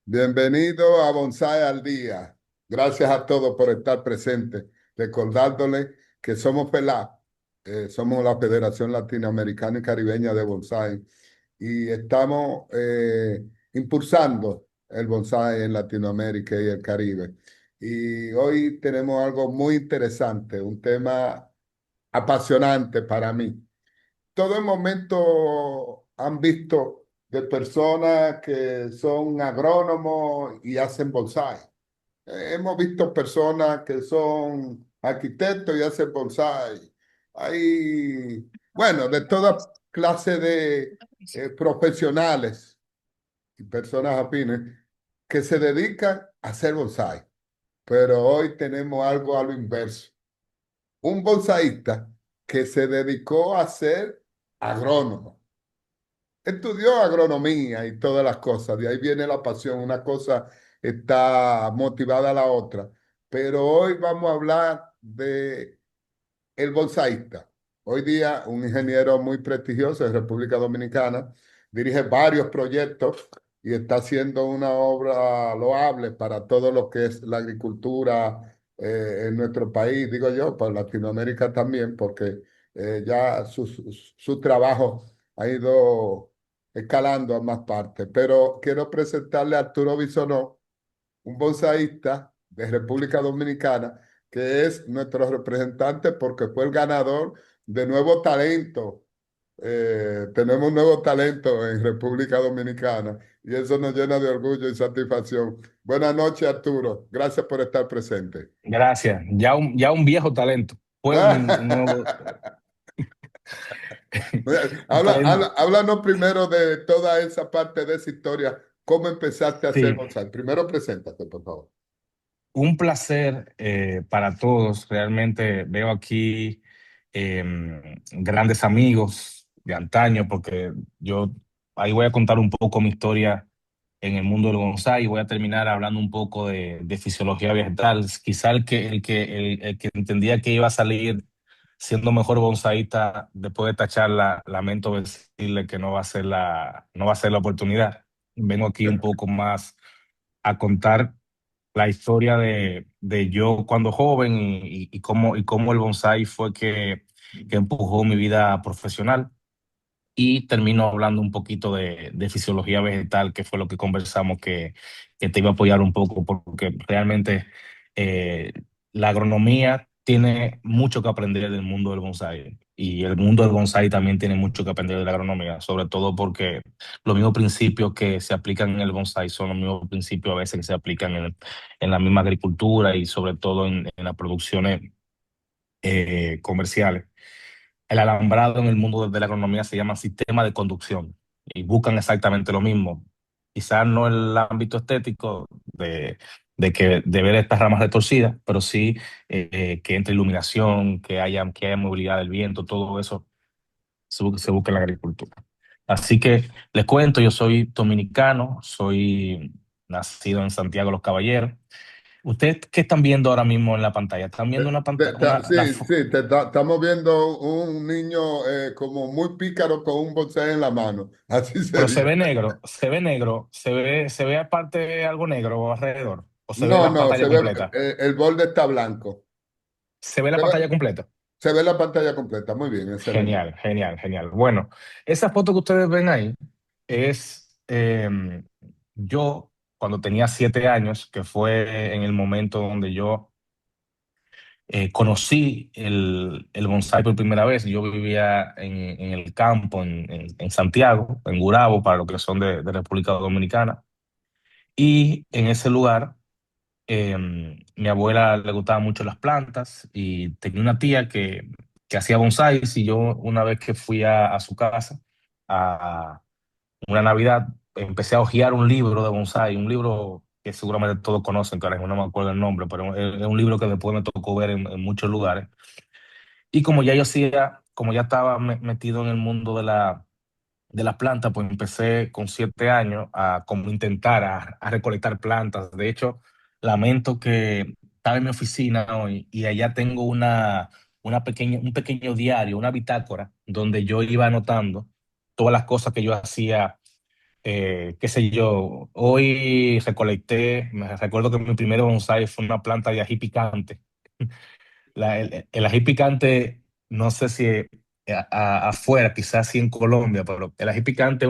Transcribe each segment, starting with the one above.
Bienvenido a Bonsai al Día. Gracias a todos por estar presentes. Recordándole que somos FELA, somos la Federación Latinoamericana y Caribeña de Bonsai y estamos impulsando el bonsai en Latinoamérica y el Caribe. Y hoy tenemos algo muy interesante, un tema apasionante para mí. Todo el momento han visto de personas que son agrónomos y hacen bonsai. Hemos visto personas que son arquitectos y hacen bonsai. Hay, bueno, de toda clase de profesionales y personas afines que se dedican a hacer bonsai. Pero hoy tenemos algo a lo inverso, un bonsaísta que se dedicó a ser agrónomo. Estudió agronomía y todas las cosas, de ahí viene la pasión, una cosa está motivada a la otra. Pero hoy vamos a hablar de el bonsaísta. Hoy día un ingeniero muy prestigioso de República Dominicana dirige varios proyectos y está haciendo una obra loable para todo lo que es la agricultura en nuestro país, digo yo, para Latinoamérica también, porque ya su trabajo ha ido escalando a más partes. Pero quiero presentarle a Arturo Bisonó, un bonsaísta de República Dominicana, que es nuestro representante porque fue el ganador de Nuevo Talento. Tenemos un nuevo talento en República Dominicana y eso nos llena de orgullo y satisfacción. Buenas noches, Arturo. Gracias por estar presente. Gracias. Ya un viejo talento. Fue un nuevo talento. Háblanos primero de toda esa parte de esa historia. ¿Cómo empezaste a hacer Sí, bonsai? Primero, preséntate, por favor. un placer para todos. Realmente veo aquí grandes amigos de antaño, porque yo ahí voy a contar un poco mi historia en el mundo del bonsai y voy a terminar hablando un poco de fisiología vegetal. Quizá el que entendía que iba a salir siendo mejor bonsaísta después de esta charla, lamento decirle que no va a ser la oportunidad. Vengo aquí un poco más a contar la historia de yo cuando joven y cómo el bonsai fue que empujó mi vida profesional. Y termino hablando un poquito de fisiología vegetal, que fue lo que conversamos, que te iba a apoyar un poco, porque realmente eh, la agronomía tiene mucho que aprender del mundo del bonsai. Y el mundo del bonsai también tiene mucho que aprender de la agronomía, sobre todo porque los mismos principios que se aplican en el bonsai son los mismos principios a veces que se aplican en la misma agricultura y sobre todo en las producciones comerciales. El alambrado en el mundo de la agronomía se llama sistema de conducción y buscan exactamente lo mismo. Quizás no el ámbito estético de ver estas ramas retorcidas, pero sí que entre iluminación, que haya movilidad del viento, todo eso se busca en la agricultura. Así que les cuento, yo soy dominicano, soy nacido en Santiago de los Caballeros. ¿Ustedes qué están viendo ahora mismo en la pantalla? ¿Están viendo una pantalla, Sí, sí, estamos viendo un niño como muy pícaro con un bonsai en la mano. Así pero se sería. ve negro, se ve negro, se ve aparte algo negro alrededor, o se ve No, la no, pantalla se ve, completa? el borde está blanco. Se ve la Se ve, pantalla completa. se ve la pantalla completa. Muy bien, excelente. Genial, genial, genial. Bueno, esa foto que ustedes ven ahí es yo cuando tenía 7 años, que fue en el momento donde yo conocí el bonsai por primera vez. Yo vivía en el campo, en Santiago, en Gurabo, para los que son de República Dominicana. Y en ese lugar, mi abuela le gustaban mucho las plantas y tenía una tía que hacía bonsáis y yo una vez que fui a su casa, a una Navidad, empecé a hojear un libro de bonsái, un libro que seguramente todos conocen, que ahora mismo no me acuerdo el nombre, pero es un libro que después me tocó ver en muchos lugares. Y como ya estaba metido en el mundo de las plantas, pues empecé con 7 años a como intentar a recolectar plantas. De hecho, lamento que estaba en mi oficina hoy y allá tengo un pequeño diario, una bitácora, donde yo iba anotando todas las cosas que yo hacía qué sé yo, hoy recolecté, me recuerdo que mi primer bonsai fue una planta de ají picante. El ají picante, no sé si afuera, quizás sí en Colombia, pero el ají picante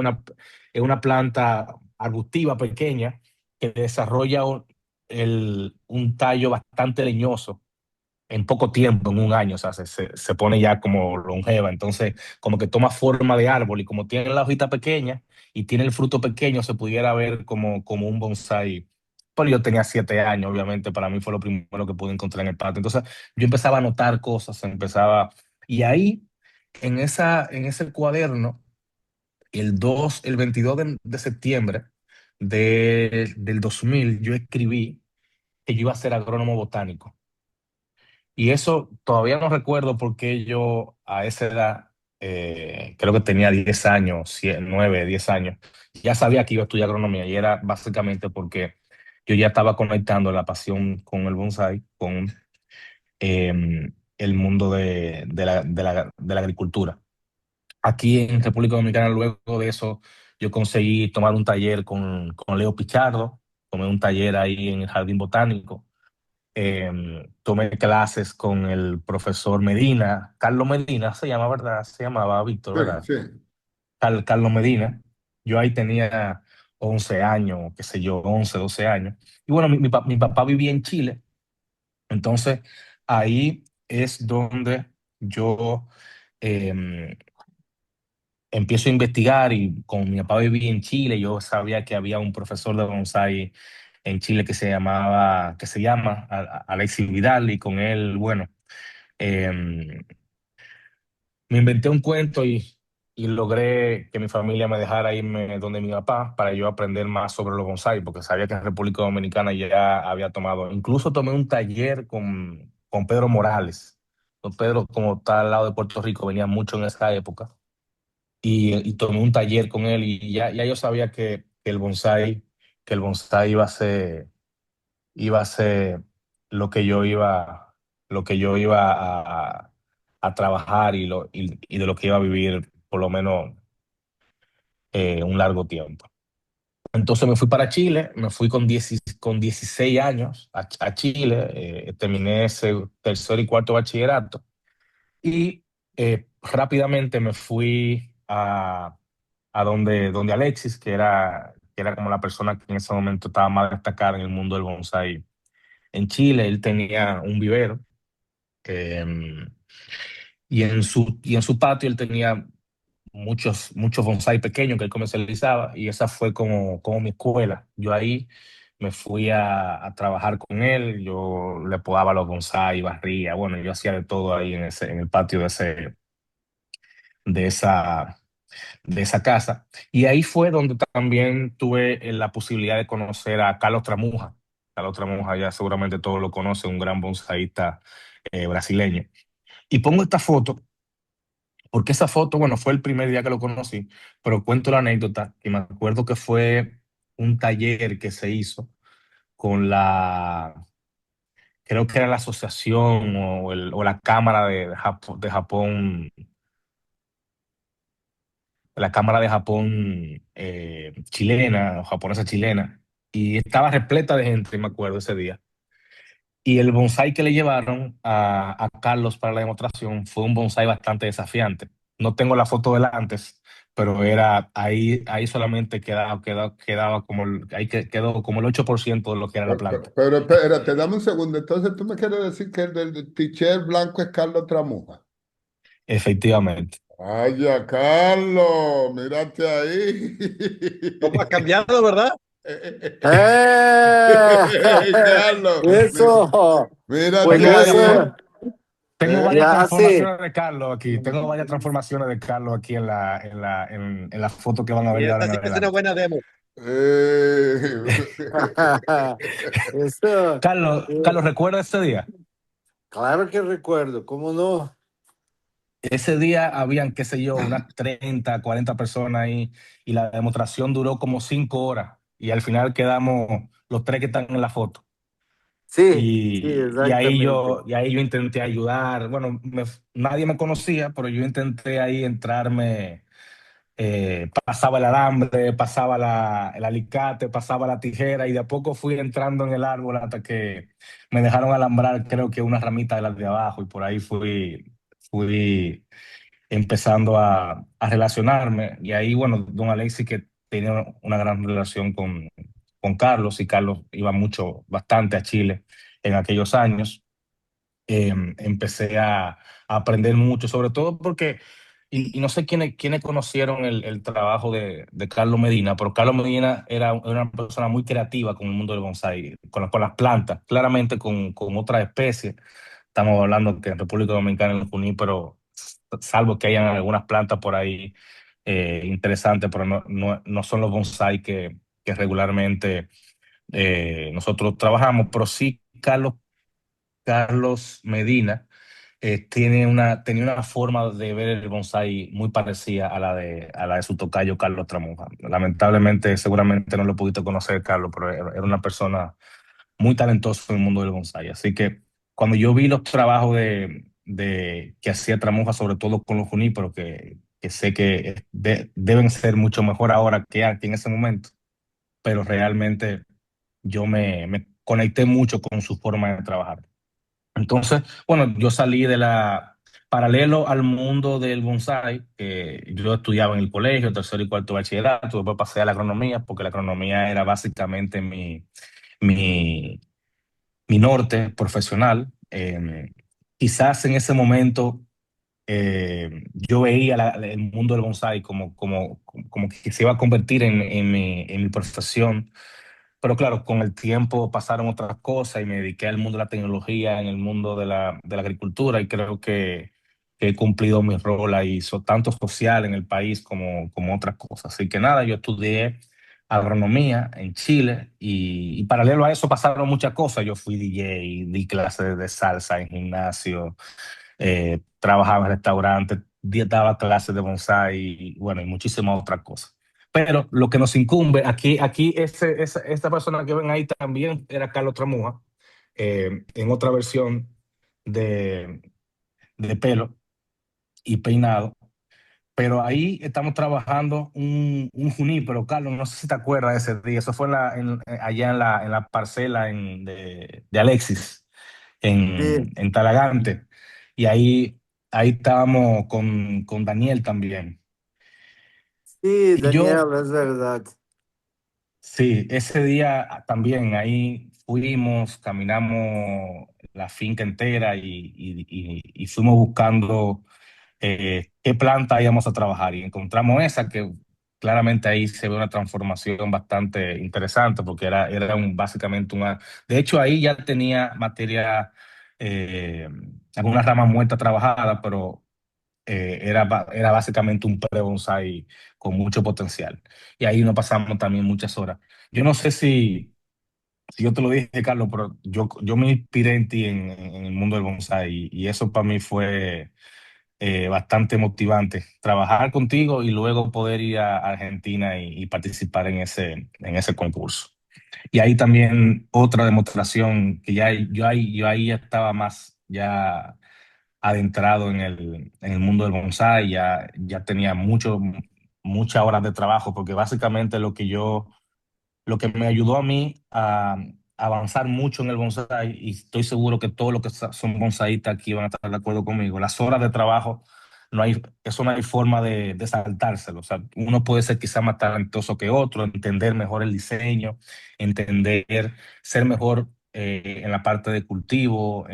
es una planta arbustiva pequeña que desarrolla un tallo bastante leñoso en poco tiempo, en un año, o sea, se pone ya como longeva, entonces como que toma forma de árbol y como tiene la hojita pequeña y tiene el fruto pequeño, se pudiera ver como un bonsai. Pero yo tenía 7 años, obviamente, para mí fue lo primero que pude encontrar en el patio. Entonces yo empezaba a notar cosas, y ahí, en ese cuaderno, el 22 de septiembre del 2000, yo escribí que yo iba a ser agrónomo botánico. Y eso todavía no recuerdo porque yo a esa edad, creo que tenía 10 años, 9, 10 años, ya sabía que iba a estudiar agronomía y era básicamente porque yo ya estaba conectando la pasión con el bonsai, con el mundo de la agricultura. Aquí en República Dominicana, luego de eso, yo conseguí tomar un taller con Leo Pichardo, tomé un taller ahí en el Jardín Botánico. Tomé clases con el profesor Medina, Carlos Medina se llama, ¿verdad? Se llamaba Víctor, Sí, ¿verdad? sí. Carlos Medina. Yo ahí tenía 11 años, qué sé yo, 11 12 años. Y bueno, mi papá vivía en Chile, entonces ahí es donde yo eh, empiezo a investigar y con mi papá vivía en Chile, yo sabía que había un profesor de bonsai en Chile que se llama Alexis Vidal y con él, bueno, eh, me inventé un cuento y logré que mi familia me dejara irme donde mi papá para yo aprender más sobre los bonsai, porque sabía que en República Dominicana ya había tomado, incluso tomé un taller con Pedro Morales. Don Pedro, como está al lado de Puerto Rico, venía mucho en esa época y tomé un taller con él y ya yo sabía que el bonsai iba a ser lo que yo iba, lo que yo iba a trabajar y de lo que iba a vivir por lo menos un largo tiempo. Entonces me fui para Chile, me fui con 16 años a Chile, terminé ese tercer y cuarto bachillerato y rápidamente me fui a donde Alexis, que era como la persona que en ese momento estaba más destacada en el mundo del bonsai en Chile. Él tenía un vivero eh, y en su patio él tenía muchos bonsai pequeños que él comercializaba y esa fue como mi escuela. Yo ahí me fui a trabajar con él, yo le podaba los bonsai, barría, bueno, yo hacía de todo ahí en el patio de esa, de esa casa. Y ahí fue donde también tuve la posibilidad de conocer a Carlos Tramuja. Carlos Tramuja ya seguramente todos lo conocen, un gran bonsaísta brasileño. Y pongo esta foto, porque esa foto, bueno, fue el primer día que lo conocí, pero cuento la anécdota, que me acuerdo que fue un taller que se hizo con creo que era la asociación o la Cámara la Cámara de Japón chilena o japonesa chilena, y estaba repleta de gente, me acuerdo ese día. Y el bonsai que le llevaron a Carlos para la demostración fue un bonsai bastante desafiante. No tengo la foto del antes, pero era ahí solamente quedaba como quedó como el 8% de lo que era la planta. Pero espérate, dame un segundo. Entonces, ¿tú me quieres decir que el del t-shirt blanco es Carlos Tramuja? Efectivamente. Vaya, Carlos, mírate ahí. ¿Cómo ha cambiado, verdad? ¡Eh! Carlos, Eso, pues mírate Tengo varias, eso, ahí. tengo Eh, varias ya sí. transformaciones de Carlos aquí. Tengo varias transformaciones de Carlos aquí en la foto que van a ver Y de ahora esta en sí que es una adelante. buena demo. Eso, Carlos, ¿recuerda ese día? claro que recuerdo, ¿cómo no? Ese día habían, qué sé yo, unas 30 40 personas ahí y la demostración duró como 5 horas y al final quedamos los tres que están en la foto. Sí, sí, exactamente. Y ahí yo intenté ayudar. Bueno, nadie me conocía, pero yo intenté ahí entrarme pasaba el alambre, pasaba el alicate, pasaba la tijera y de a poco fui entrando en el árbol hasta que me dejaron alambrar creo que una ramita de las de abajo y por ahí fui empezando a relacionarme y ahí, bueno, don Alexis que tenía una gran relación con Carlos y Carlos iba mucho, bastante a Chile en aquellos años. Empecé a aprender mucho, sobre todo porque, y no sé quiénes conocieron el trabajo de Carlos Medina, pero Carlos Medina era una persona muy creativa con el mundo del bonsai, con las plantas, claramente con otras especies. Estamos hablando que en República Dominicana en el Junín, pero salvo que hayan algunas plantas por ahí interesantes, pero no son los bonsai que regularmente nosotros trabajamos, pero sí Carlos Medina tenía una forma de ver el bonsai muy parecida a la de su tocayo Carlos Tramuja. Lamentablemente, seguramente no lo pudiste conocer, Carlos, pero era una persona muy talentosa en el mundo del bonsai. Así que cuando yo vi los trabajos que hacía Tramuja, sobre todo con los juníperos, que sé que deben ser mucho mejor ahora que en ese momento, pero realmente yo me conecté mucho con su forma de trabajar. Entonces, bueno, yo salí paralelo al mundo del bonsai, que yo estudiaba en el colegio, tercero y cuarto bachillerato, después pasé a la agronomía, porque la agronomía era básicamente mi, mi norte profesional. Quizás en ese momento yo veía el mundo del bonsai como que se iba a convertir en mi profesión, pero claro, con el tiempo pasaron otras cosas y me dediqué al mundo de la tecnología, en el mundo de la agricultura y creo que he cumplido mi rol ahí, tanto social en el país como otras cosas. Así que nada, yo estudié agronomía en Chile y paralelo a eso pasaron muchas cosas. Yo fui DJ, di clases de salsa en gimnasio, trabajaba en restaurantes, daba clases de bonsai y bueno, y muchísimas otras cosas. Pero lo que nos incumbe, aquí esta persona que ven ahí también era Carlos Tramuja, en otra versión de, de pelo y peinado. Pero ahí estamos trabajando un junípero, Carlos, no sé si te acuerdas de ese día. Eso fue allá en la parcela de Alexis, Sí, en Talagante. Y ahí estábamos con Daniel también. sí, Y yo, Daniel, es verdad. sí, ese día también ahí fuimos, caminamos la finca entera y fuimos buscando qué planta íbamos a trabajar y encontramos esa que claramente ahí se ve una transformación bastante interesante porque básicamente una... De hecho ahí ya tenía materia, eh, algunas ramas muertas trabajadas, pero era básicamente un pre-bonsai con mucho potencial. Y ahí nos pasamos también muchas horas. Yo no sé si yo te lo dije, Carlos, pero yo me inspiré en ti en el mundo del bonsai y eso para mí fue bastante motivante. Trabajar contigo y luego poder ir a Argentina y participar en ese concurso. Y ahí también otra demostración que yo ahí ya estaba más ya adentrado en el mundo del bonsai, ya tenía muchas horas de trabajo, porque básicamente lo que me ayudó a mí a avanzar mucho en el bonsai, y estoy seguro que todos los que son bonsaístas aquí van a estar de acuerdo conmigo, las horas de trabajo, eso no hay forma de saltárselo. O sea, uno puede ser quizá más talentoso que otro, entender mejor el diseño, ser mejor en la parte de cultivo,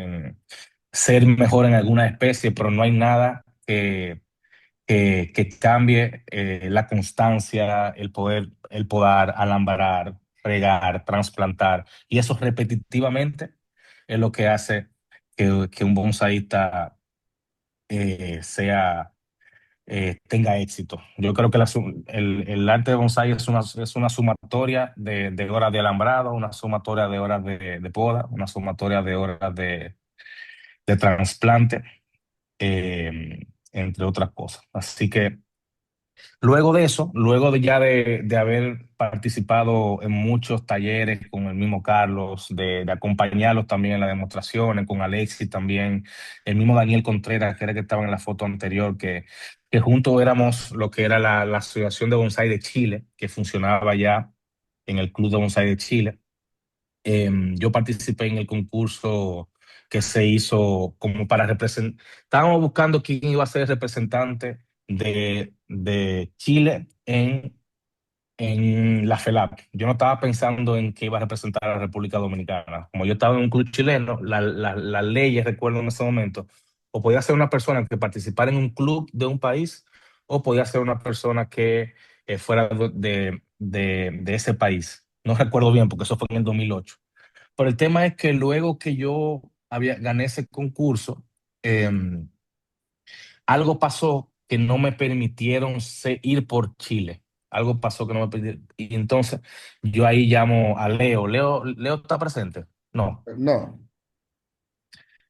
ser mejor en alguna especie, pero no hay nada que cambie la constancia, el poder alambrar, regar, trasplantar. Y eso repetitivamente es lo que hace que un bonsaísta tenga éxito. Yo creo que el arte de bonsai es una sumatoria de horas de alambrado, una sumatoria de horas de poda, una sumatoria de horas de trasplante, entre otras cosas. Así que luego de eso, luego de haber participado en muchos talleres con el mismo Carlos, de acompañarlos también en las demostraciones, con Alexis también, el mismo Daniel Contreras, que era el que estaba en la foto anterior, que juntos éramos lo que era la Asociación de Bonsai de Chile, que funcionaba ya en el Club de Bonsai de Chile. Yo participé en el concurso que se hizo como para representar. Estábamos buscando quién iba a ser el representante de Chile en la FELAP. Yo no estaba pensando en que iba a representar a la República Dominicana. Como yo estaba en un club chileno, las leyes, recuerdo en ese momento, o podía ser una persona que participara en un club de un país, o podía ser una persona que fuera de ese país. No recuerdo bien porque eso fue en el 2008. Pero el tema es que luego que yo gané ese concurso, em, algo pasó que no me permitieron ir por Chile. Algo pasó que no me permitieron. Y entonces yo ahí llamo a Leo. Leo está presente. No. No,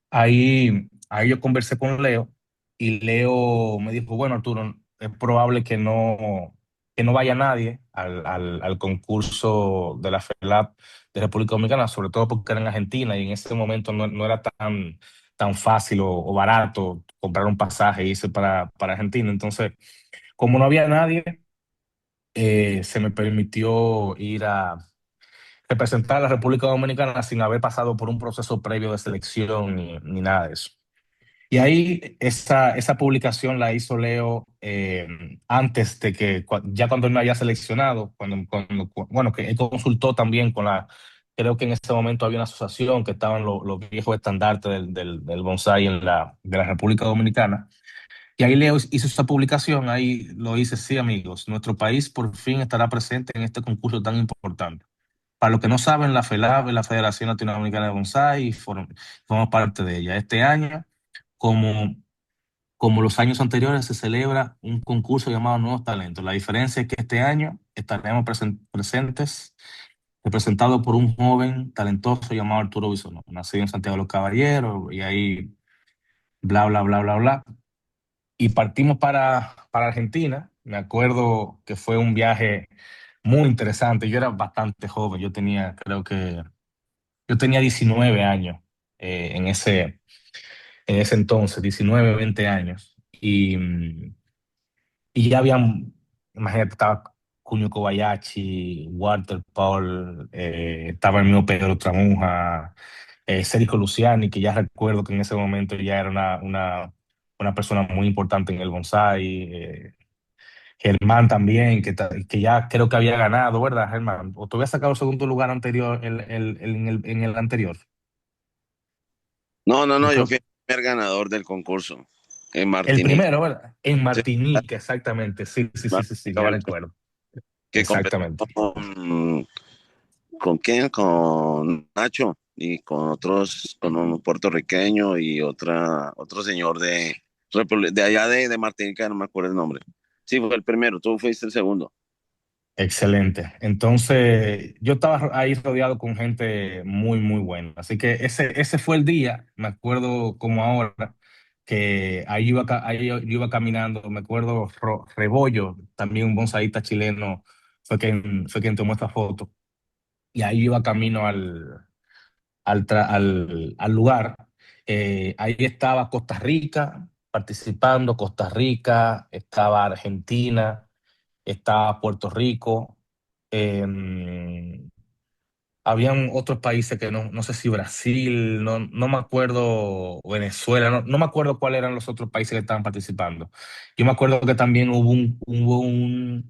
Ahí yo conversé con Leo y Leo me dijo, bueno, Arturo, es probable que no vaya nadie al concurso de la FELAP de República Dominicana, sobre todo porque era en Argentina y en ese momento no era tan fácil o barato comprar un pasaje e irse para Argentina. Entonces, como no había nadie, se me permitió ir a representar a la República Dominicana sin haber pasado por un proceso previo de selección ni nada de eso. Y ahí esa publicación la hizo Leo antes de que, ya cuando él me había seleccionado, bueno, que él consultó también creo que en ese momento había una asociación que estaban los viejos estandartes del bonsai de la República Dominicana. Y ahí Leo hizo esa publicación, ahí lo dice, sí amigos, nuestro país por fin estará presente en este concurso tan importante. Para los que no saben, la FELAB es la Federación Latinoamericana de Bonsai y formamos parte de ella. Este año, como como los años anteriores, se celebra un concurso llamado Nuevos Talentos. La diferencia es que este año estaremos presentes, representados por un joven talentoso llamado Arturo Bisonó, nacido en Santiago de los Caballeros, y ahí bla, bla, bla, bla, bla. Y partimos para Argentina. Me acuerdo que fue un viaje muy interesante. Yo era bastante joven, yo tenía 19 años en ese entonces, 19 20 años. Y ya habían, imagínate, estaba Kunio Kobayashi, Walter Paul, estaba el mismo Pedro Tramuja, Sergio Luciani, que ya recuerdo que en ese momento ya era una persona muy importante en el bonsai, Germán también, que ya creo que había ganado, ¿verdad, Germán? ¿O tú habías sacado el segundo lugar anterior en el anterior? No, no, Yo no, yo creo fui el primer ganador del concurso en el Martinique. primero, ¿verdad? En Sí, Martinique, exactamente. Sí, sí, sí, sí, sí, ya el recuerdo. que competió Exactamente. ¿con quién? Con Nacho y con otros, con un puertorriqueño y otro señor de allá de Martinica, no me acuerdo el nombre. Sí, fue el primero, tú fuiste el segundo. Excelente. Entonces, yo estaba ahí rodeado con gente muy, muy buena. Así que ese fue el día, me acuerdo como ahora, que ahí yo iba caminando, me acuerdo Rebollo, también un bonsaísta chileno, fue quien tomó esta foto. Y ahí yo iba camino al lugar. Ahí estaba Costa Rica participando, Costa Rica, estaba Argentina, estaba Puerto Rico. eh, Habían otros países que no sé si Brasil, no me acuerdo, Venezuela, no me acuerdo cuáles eran los otros países que estaban participando. Yo me acuerdo que también hubo un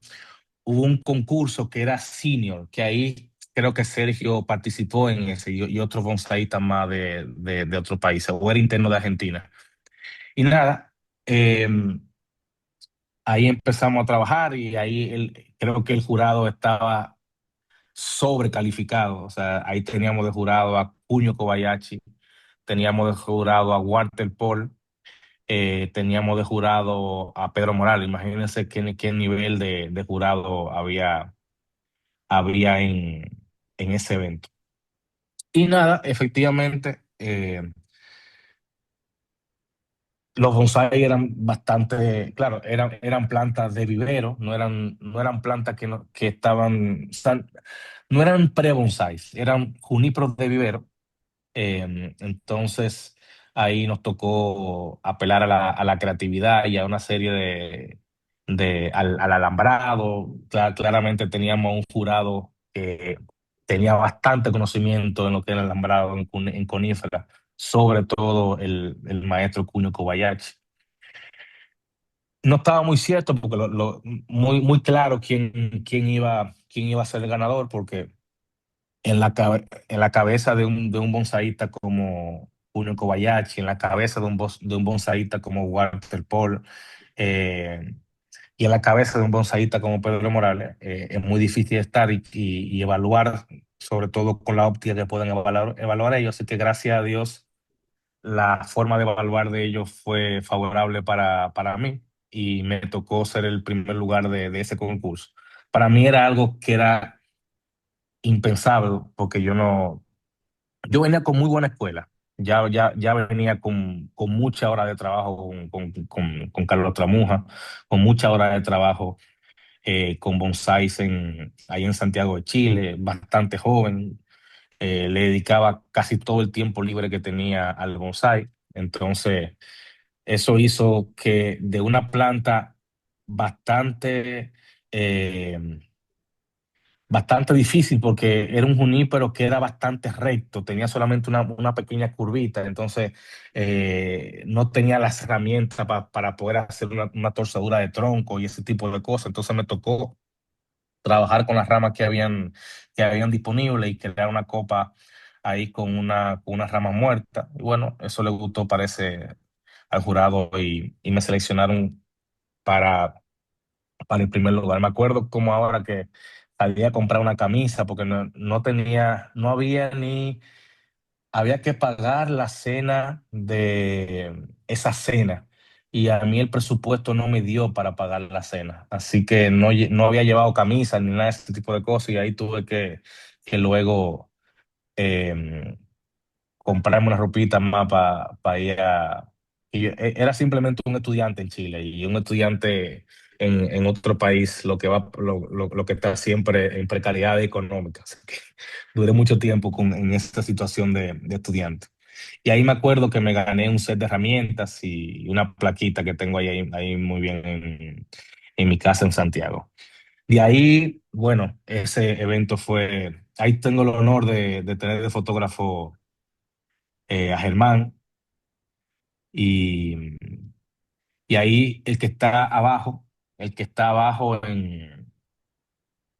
concurso que era senior, que ahí creo que Sergio participó en ese y otros bonsaístas más de otros países, o era interno de Argentina. Y nada, eh, ahí empezamos a trabajar y ahí creo que el jurado estaba sobrecalificado. O sea, ahí teníamos de jurado a Kunio Kobayashi, teníamos de jurado a Walter Paul, teníamos de jurado a Pedro Morales. Imagínense qué nivel de jurado había en ese evento. Y nada, efectivamente, Los bonsai eran bastante, claro, eran plantas de vivero, no eran plantas que estaban, no eran pre-bonsais, eran juníperos de vivero. Entonces ahí nos tocó apelar a a la creatividad y a una serie al alambrado. Claramente teníamos un jurado que tenía bastante conocimiento en lo que era el alambrado en conífera, sobre todo el maestro Kunio Kobayashi. No estaba muy cierto porque muy claro quién iba a ser el ganador, porque en la cabeza de un bonsaísta como Junio Kobayashi, en la cabeza de un bonsaísta como Walter Paul, eh, y en la cabeza de un bonsaísta como Pedro Morales, es muy difícil estar y evaluar, sobre todo con la óptica que pueden evaluar ellos. Así que gracias a Dios, la forma de evaluar de ellos fue favorable para mí y me tocó ser el primer lugar de ese concurso. Para mí era algo que era impensable porque yo venía con muy buena escuela. Ya venía con mucha hora de trabajo con Carlos Tramuja, con mucha hora de trabajo con Bonsais ahí en Santiago de Chile, bastante joven. Le dedicaba casi todo el tiempo libre que tenía al bonsai. Entonces, eso hizo que de una planta bastante eh, bastante difícil porque era un junípero que era bastante recto, tenía solamente una pequeña curvita, entonces no tenía las herramientas para poder hacer una torcedura de tronco y ese tipo de cosas. Entonces me tocó trabajar con las ramas que habían disponibles y crear una copa ahí con una rama muerta. Y bueno, eso le gustó, parece, al jurado y me seleccionaron para para el primer lugar. Me acuerdo como ahora que salí a comprar una camisa porque no tenía, no había ni, había que pagar la cena de esa cena. Y a mí el presupuesto no me dio para pagar la cena. Así que no había llevado camisa ni nada de ese tipo de cosas. Y ahí tuve que luego eh, comprarme una ropita más para ir a... era simplemente un estudiante en Chile y un estudiante en otro país lo que está siempre en precariedad económica. Así que duré mucho tiempo en esta situación de estudiante. Y ahí me acuerdo que me gané un set de herramientas y una plaquita que tengo ahí muy bien en mi casa en Santiago. De ahí, bueno, ese evento fue, ahí tengo el honor de tener de fotógrafo a Germán y, y ahí el que está abajo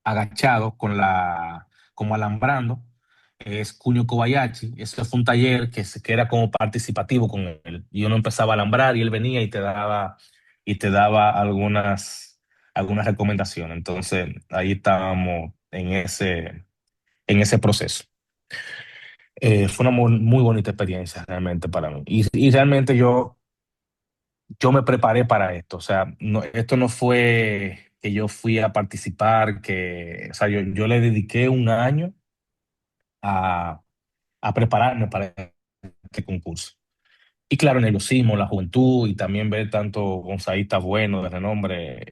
agachado como alambrando, es Kunio Kobayashi. Eso fue un taller que era como participativo con él. Y uno empezaba a alambrar y él venía y te daba algunas recomendaciones. Entonces ahí estábamos en ese proceso. Fue una muy bonita experiencia realmente para mí. Y realmente yo me preparé para esto. O sea, esto no fue que yo fui a participar, o sea, yo le dediqué un año a, a prepararme para este concurso. Y claro, en el nerviosismo, la juventud y también ver tanto gonzaístas buenos de renombre,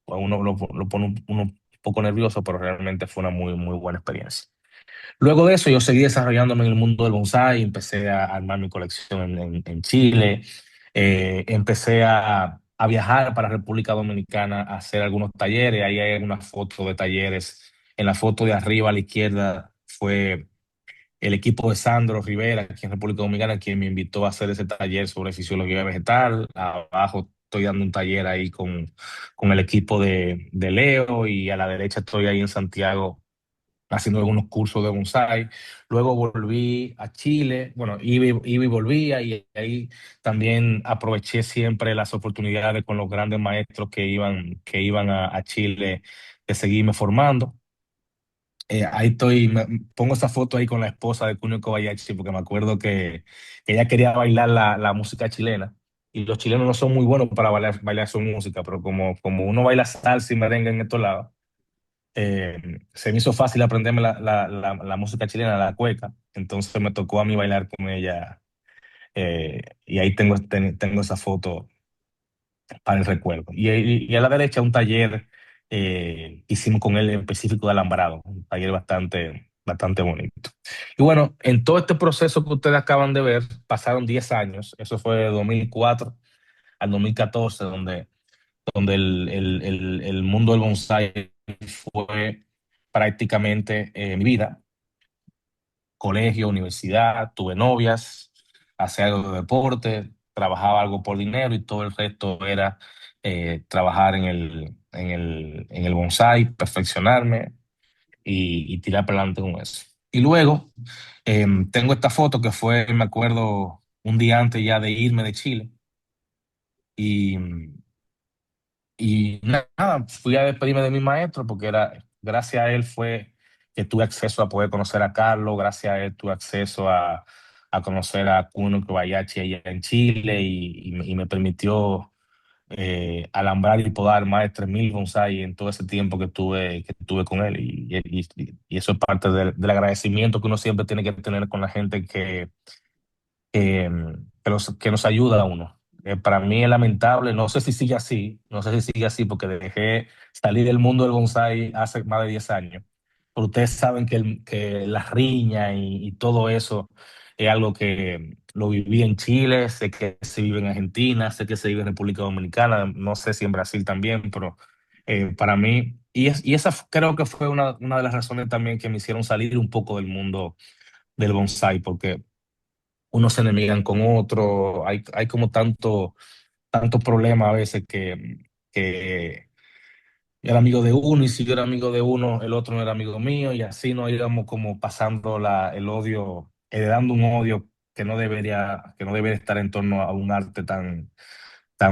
pues uno lo pone uno un poco nervioso, pero realmente fue una muy buena experiencia. Luego de eso, yo seguí desarrollándome en el mundo del bonsai, empecé a armar mi colección en Chile, empecé a viajar para República Dominicana a hacer algunos talleres. Ahí hay algunas fotos de talleres. En la foto de arriba a la izquierda fue el equipo de Sandro Rivera, aquí en República Dominicana, quien me invitó a hacer ese taller sobre fisiología vegetal. Abajo estoy dando un taller ahí con el equipo de Leo y a la derecha estoy ahí en Santiago haciendo algunos cursos de bonsai. Luego volví a Chile, bueno, iba y volvía y ahí también aproveché siempre las oportunidades con los grandes maestros que iban a Chile de seguirme formando. Ahí estoy, pongo esa foto ahí con la esposa de Kunio Kobayashi porque me acuerdo que ella quería bailar la música chilena y los chilenos no son muy buenos para bailar su música, pero como uno baila salsa y merengue en estos lados, se me hizo fácil aprenderme la música chilena, la cueca. Entonces me tocó a mí bailar con ella Y ahí tengo esa foto para el recuerdo. Y a la derecha un taller que hicimos con él en específico de alambrado, un taller bastante bonito. Y bueno, en todo este proceso que ustedes acaban de ver, pasaron 10 años, eso fue de 2004 al 2014, donde el mundo del bonsai fue prácticamente mi vida, colegio, universidad, tuve novias, hacía algo de deporte, trabajaba algo por dinero y todo el resto era trabajar en el bonsai, perfeccionarme y tirar para adelante con eso. Y luego tengo esta foto que fue, me acuerdo, un día antes ya de irme de Chile y, y nada, fui a despedirme de mi maestro porque gracias a él fue que tuve acceso a poder conocer a Carlos, gracias a él tuve acceso a conocer a Kuno Kobayashi allá en Chile y me permitió alambrar y podar más de 3.000 bonsai en todo ese tiempo que tuve con él. Y eso es parte del agradecimiento que uno siempre tiene que tener con la gente que nos ayuda a uno. Para mí es lamentable, no sé si sigue así, no sé si sigue así porque dejé salir del mundo del bonsai hace más de 10 años. Pero ustedes saben que la riña y todo eso es algo que lo viví en Chile, sé que se vive en Argentina, sé que se vive en República Dominicana, no sé si en Brasil también, pero para mí, y esa creo que fue una de las razones también que me hicieron salir un poco del mundo del bonsai, porque unos se enemigan con otros, hay como tanto problema a veces que era amigo de uno y si yo era amigo de uno, el otro no era amigo mío y así nos íbamos como pasando el odio, heredando un odio que no debería estar en torno a un arte tan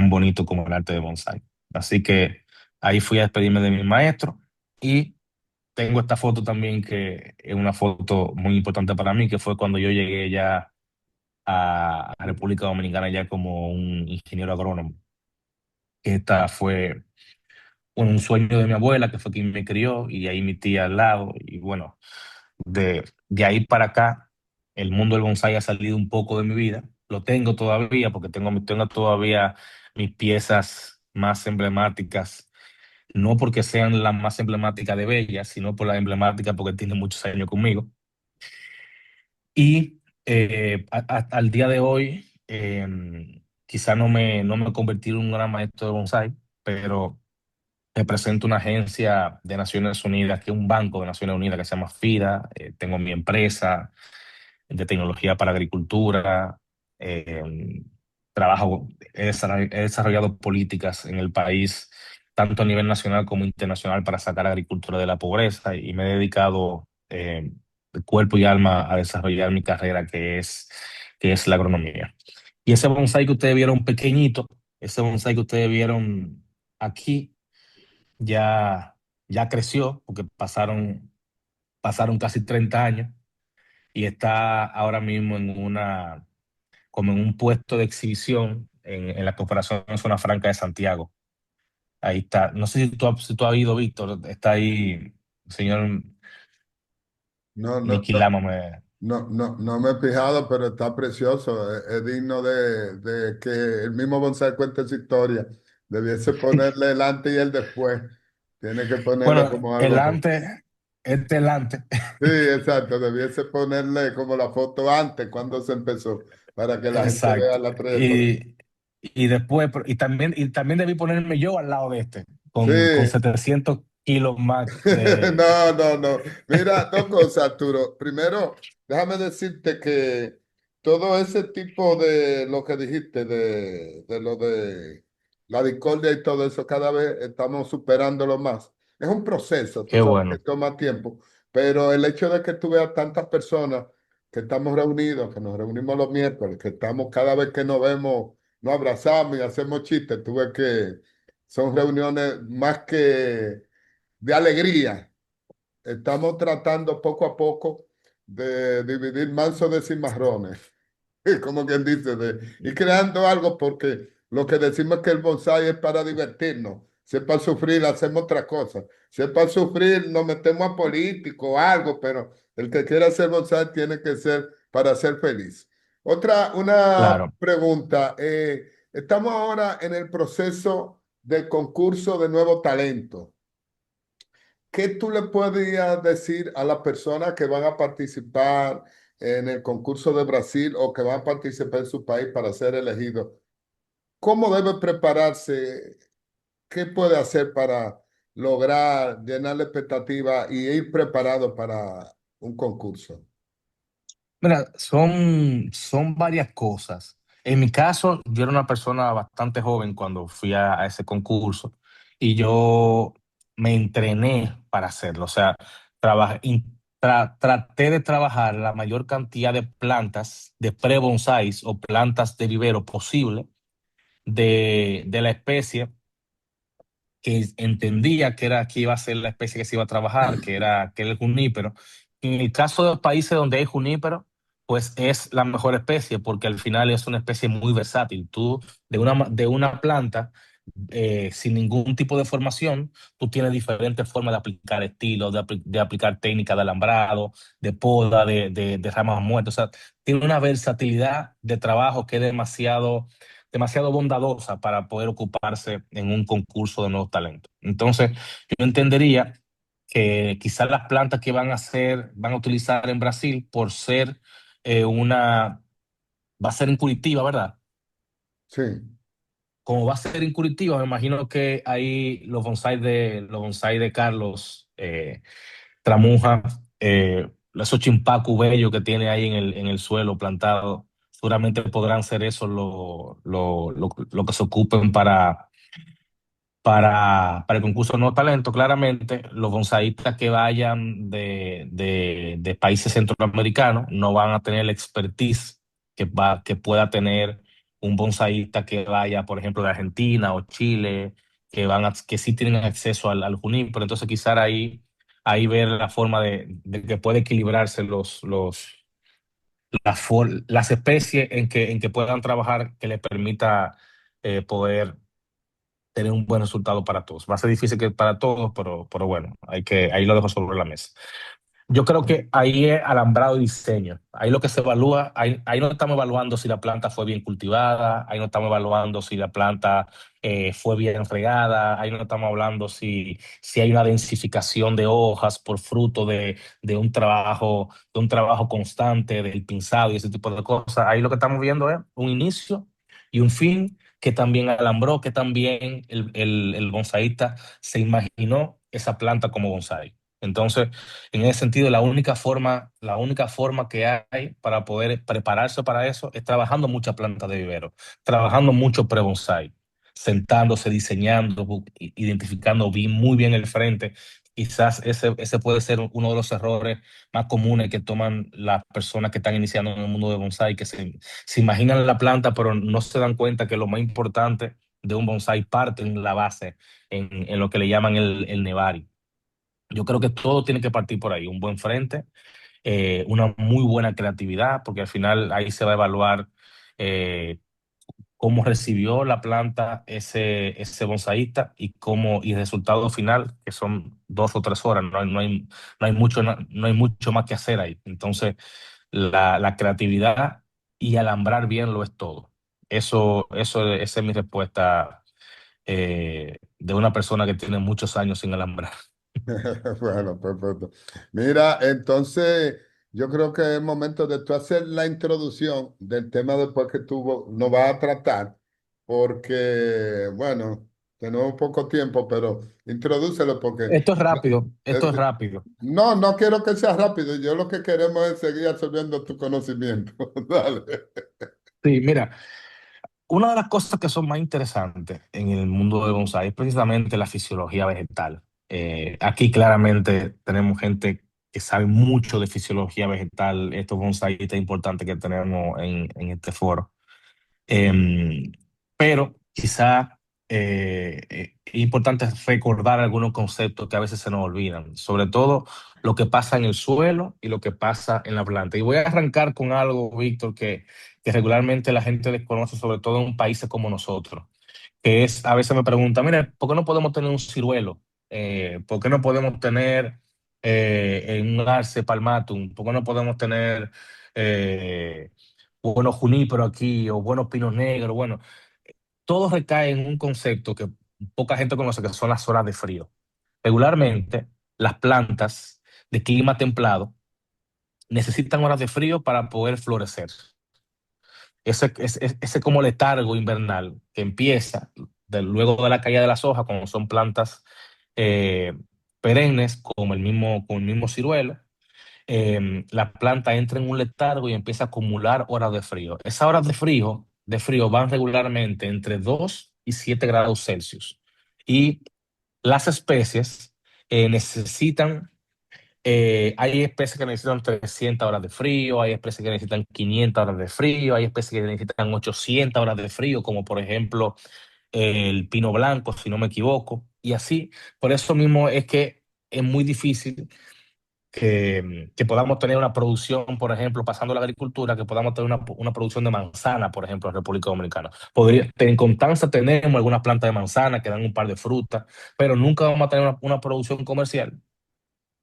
bonito como el arte de bonsai. Así que ahí fui a despedirme de mi maestro y tengo esta foto también que es una foto muy importante para mí, que fue cuando yo llegué ya a República Dominicana ya como un ingeniero agrónomo. Esta fue un sueño de mi abuela, que fue quien me crió, y ahí mi tía al lado. Y bueno, de ahí para acá, el mundo del bonsai ha salido un poco de mi vida. Lo tengo todavía, porque tengo todavía mis piezas más emblemáticas, no porque sean las más emblemáticas de bellas, sino por la emblemática porque tiene muchos años conmigo. Y al día de hoy, quizá no me convertí en un gran maestro de bonsai, pero represento una agencia de Naciones Unidas, que es un banco de Naciones Unidas que se llama FIDA. Tengo mi empresa de tecnología para agricultura. eh, he desarrollado políticas en el país, tanto a nivel nacional como internacional, para sacar a la agricultura de la pobreza y me he dedicado de cuerpo y alma a desarrollar mi carrera, que es la agronomía. Y ese bonsai que ustedes vieron pequeñito, ese bonsai que ustedes vieron aquí, ya creció porque pasaron casi 30 años y está ahora mismo como en un puesto de exhibición en la Corporación Zona Franca de Santiago. Ahí está. No sé si tú has ido, Víctor. Está ahí el señor No, no, Nicky no, Lama. no me he fijado, pero está precioso. Es digno de que el mismo Bonsai cuente su historia. Debiese ponerle el antes y el después. Tiene que ponerle Bueno, como el algo. antes, este el antes. Sí, exacto. Debiese ponerle como la foto antes, cuando se empezó, para que la gente vea Exacto. la trayectoria. Y después, y también debí ponerme yo al lado de este, Sí. con 700 kilos más de... No. Mira, dos cosas, Arturo. Primero, déjame decirte que todo ese tipo de lo que dijiste, de lo de la discordia y todo eso, cada vez estamos superándolo más. Es un proceso, tú Qué sabes que bueno, toma tiempo, pero el hecho de que tú veas tantas personas que estamos reunidos, que nos reunimos los miércoles, que estamos cada vez que nos vemos, nos abrazamos y hacemos chistes, tú ves que son reuniones más que de alegría. Estamos tratando poco a poco de dividir mansos de cimarrones, como quien dice, y creando algo porque lo que decimos que el bonsai es para divertirnos. Si es para sufrir, hacemos otra cosa. Si es para sufrir, nos metemos a político o algo, pero el que quiera hacer bonsai tiene que ser para ser feliz. Una Claro. pregunta. Estamos ahora en el proceso del concurso de nuevo talento. ¿Qué tú le podrías decir a las personas que van a participar en el concurso de Brasil o que van a participar en su país para ser elegidos? ¿Cómo debe prepararse? ¿Qué puede hacer para lograr llenar la expectativa y ir preparado para un concurso? Mira, son varias cosas. En mi caso, yo era una persona bastante joven cuando fui a ese concurso y yo me entrené para hacerlo. O sea, traté de trabajar la mayor cantidad de plantas de pre-bonsais o plantas de vivero posible de la especie que entendía que iba a ser la especie que se iba a trabajar, que era el junípero. En el caso de los países donde hay junípero, pues es la mejor especie porque al final es una especie muy versátil. Tú de una planta sin ningún tipo de formación, tú tienes diferentes formas de aplicar estilos, de aplicar técnicas de alambrado, de poda, de ramas muertas. O sea, tiene una versatilidad de trabajo que es demasiado bondadosa para poder ocuparse en un concurso de nuevos talentos. Entonces, yo entendería que quizás las plantas que van a utilizar en Brasil por ser va a ser en Curitiba, ¿verdad? Sí, Como va a ser en Curitiba, me imagino que ahí los bonsai de Carlos Tramuja, esos chimpacu bellos que tiene ahí en el suelo plantado, seguramente podrán ser esos lo que se ocupen para el concurso de nuevos talentos. Claramente, los bonsaístas que vayan de países centroamericanos no van a tener la expertise que pueda tener un bonsaísta que vaya, por ejemplo, de Argentina o Chile, que sí tienen acceso al junín, pero entonces quizás ahí ver la forma de que puede equilibrarse las especies en que puedan trabajar que le permita poder tener un buen resultado para todos. Va a ser difícil que para todos, pero bueno, ahí lo dejo sobre la mesa. Yo creo que ahí es alambrado y diseño. Ahí lo que se evalúa, ahí no estamos evaluando si la planta fue bien cultivada, ahí no estamos evaluando si la planta fue bien regada, ahí no estamos hablando si hay una densificación de hojas por fruto de un trabajo constante del pinzado y ese tipo de cosas. Ahí lo que estamos viendo es un inicio y un fin que también alambró, que también el bonsaísta se imaginó esa planta como bonsái. Entonces, en ese sentido, la única forma que hay para poder prepararse para eso es trabajando muchas plantas de vivero, trabajando mucho pre-bonsai, sentándose, diseñando, identificando muy bien el frente. Quizás ese puede ser uno de los errores más comunes que toman las personas que están iniciando en el mundo de bonsai, que se imaginan la planta, pero no se dan cuenta que lo más importante de un bonsai parte en la base, en lo que le llaman el nevari. Yo creo que todo tiene que partir por ahí, un buen frente, una muy buena creatividad, porque al final ahí se va a evaluar eh, cómo recibió la planta ese bonsaísta y el resultado final, que son 2 o 3 horas, no hay mucho más que hacer ahí. Entonces, la creatividad y alambrar bien lo es todo. Esa es mi respuesta de una persona que tiene muchos años sin alambrar. bueno, perfecto. Mira, entonces yo creo que es momento de tú hacer la introducción del tema después que tú nos vas a tratar, porque, bueno, tenemos poco tiempo, pero introdúcelo porque Esto es rápido, esto es eh, rápido. no, no quiero que sea rápido, yo lo que queremos es seguir absorbiendo tu conocimiento. Dale. Sí, mira, una de las cosas que son más interesantes en el mundo del bonsai es precisamente la fisiología vegetal. Aquí claramente tenemos gente que sabe mucho de fisiología vegetal, estos bonsaístas importantes que tenemos en este foro. Eh, pero quizá es importante recordar algunos conceptos que a veces se nos olvidan, sobre todo lo que pasa en el suelo y lo que pasa en la planta. Y voy a arrancar con algo, Víctor, que regularmente la gente desconoce, sobre todo en países como nosotros, que es, a veces me preguntan, mire, ¿por qué no podemos tener un ciruelo? ¿Por qué no podemos tener un arce palmatum? ¿Por qué no podemos tener... eh, buenos juníperos aquí o buenos pinos negros. Bueno, todo recae en un concepto que poca gente conoce, que son las horas de frío. Regularmente, las plantas de clima templado necesitan horas de frío para poder florecer. Ese como letargo invernal que empieza luego de la caída de las hojas, cuando son plantas eh, perennes, como el mismo ciruelo, la planta entra en un letargo y empieza a acumular horas de frío. Esas horas de frío van regularmente entre 2 y 7 grados Celsius. Y las especies necesitan hay especies que necesitan 300 horas de frío, hay especies que necesitan 500 horas de frío, hay especies que necesitan 800 horas de frío, como por ejemplo el pino blanco, si no me equivoco. Y así, por eso mismo es que es muy difícil que podamos tener una producción, por ejemplo, pasando a la agricultura, que podamos tener una producción de manzana, por ejemplo, en República Dominicana. En Constanza tenemos algunas plantas de manzana que dan un par de frutas, pero nunca vamos a tener una producción comercial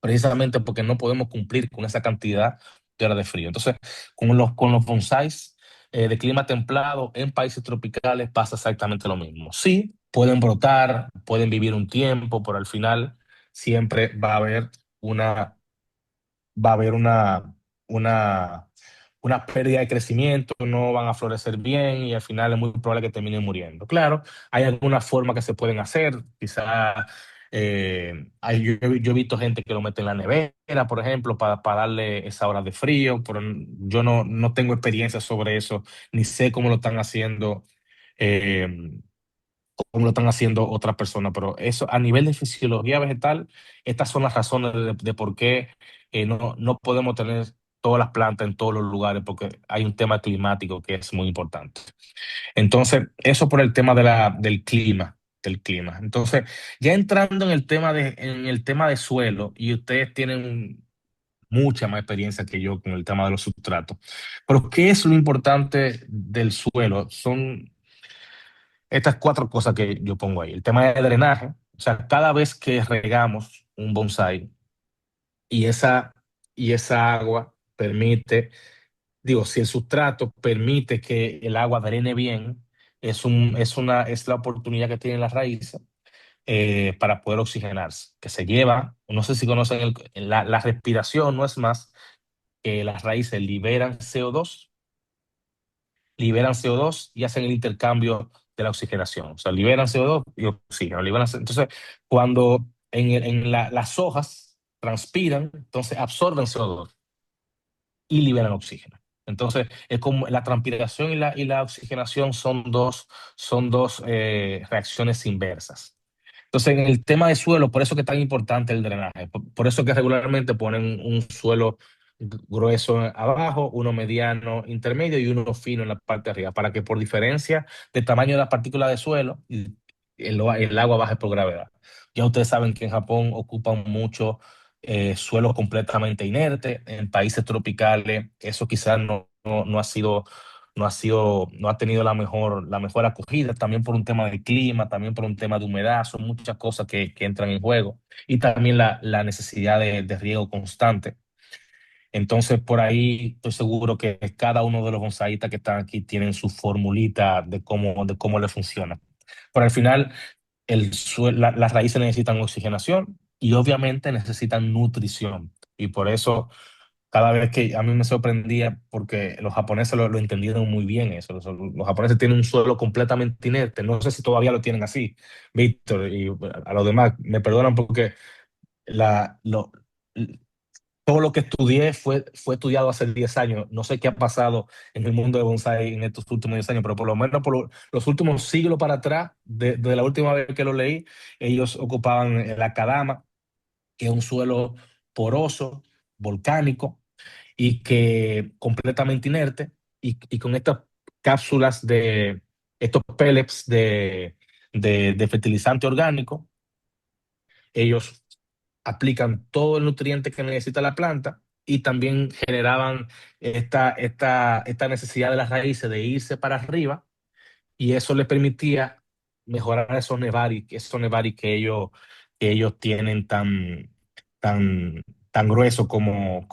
precisamente porque no podemos cumplir con esa cantidad de horas de frío. Entonces, con los bonsáis de clima templado en países tropicales pasa exactamente lo mismo. Sí, pueden brotar, pueden vivir un tiempo, pero al final siempre una, va a haber una, una pérdida de crecimiento, no van a florecer bien y al final es muy probable que terminen muriendo. Claro, hay algunas formas que se pueden hacer, quizá yo he visto gente que lo mete en la nevera, por ejemplo, para darle esa hora de frío, pero yo no tengo experiencia sobre eso, ni sé eh, cómo lo están haciendo otras personas, pero eso a nivel de fisiología vegetal, estas son las razones de por qué no podemos tener todas las plantas en todos los lugares, porque hay un tema climático que es muy importante. Entonces, eso por el tema del clima. Entonces, ya entrando en el tema de suelo, y ustedes tienen mucha más experiencia que yo con el tema de los sustratos, pero ¿qué es lo importante del suelo? Son estas cuatro cosas que yo pongo ahí. El tema de drenaje, o sea, cada vez que regamos un bonsai y esa agua permite, digo, si el sustrato permite que el agua drene bien, es la oportunidad que tienen las raíces para poder oxigenarse, que se lleva, no sé si conocen la respiración, no es más que las raíces liberan CO2 y hacen el intercambio de la oxigenación. O sea, liberan CO2 y oxígeno. Entonces, cuando las hojas transpiran, entonces absorben CO2 y liberan oxígeno. Entonces, es como la transpiración y la oxigenación son dos reacciones inversas. Entonces, en el tema de suelo, por eso que es tan importante el drenaje. Por eso que regularmente ponen un suelo grueso abajo, uno mediano intermedio y uno fino en la parte de arriba, para que por diferencia de tamaño de las partículas de suelo, el agua baje por gravedad. Ya ustedes saben que en Japón ocupan mucho suelo completamente inerte. En países tropicales, eso quizás no ha tenido la mejor acogida, también por un tema de clima, también por un tema de humedad, son muchas cosas que entran en juego y también la necesidad de riego constante. Entonces, por ahí estoy seguro que cada uno de los bonsaístas que están aquí tienen su formulita de cómo le funciona. Pero al final, las raíces necesitan oxigenación y obviamente necesitan nutrición. Y por eso cada vez que a mí me sorprendía, porque los japoneses lo entendieron muy bien eso. Los japoneses tienen un suelo completamente inerte. No sé si todavía lo tienen así, Víctor, y a los demás me perdonan porque la, lo, todo lo que estudié fue estudiado hace 10 años. No sé qué ha pasado en el mundo de bonsai en estos últimos 10 años, pero por lo menos por los últimos siglos para atrás, de la última vez que lo leí, ellos ocupaban el akadama, que es un suelo poroso, volcánico, y que completamente inerte, y con estas cápsulas estos pellets de fertilizante orgánico, ellos aplican todo el nutriente que necesita la planta y también generaban esta necesidad de las raíces de irse para arriba y eso les permitía mejorar esos nevari que ellos tienen tan grueso como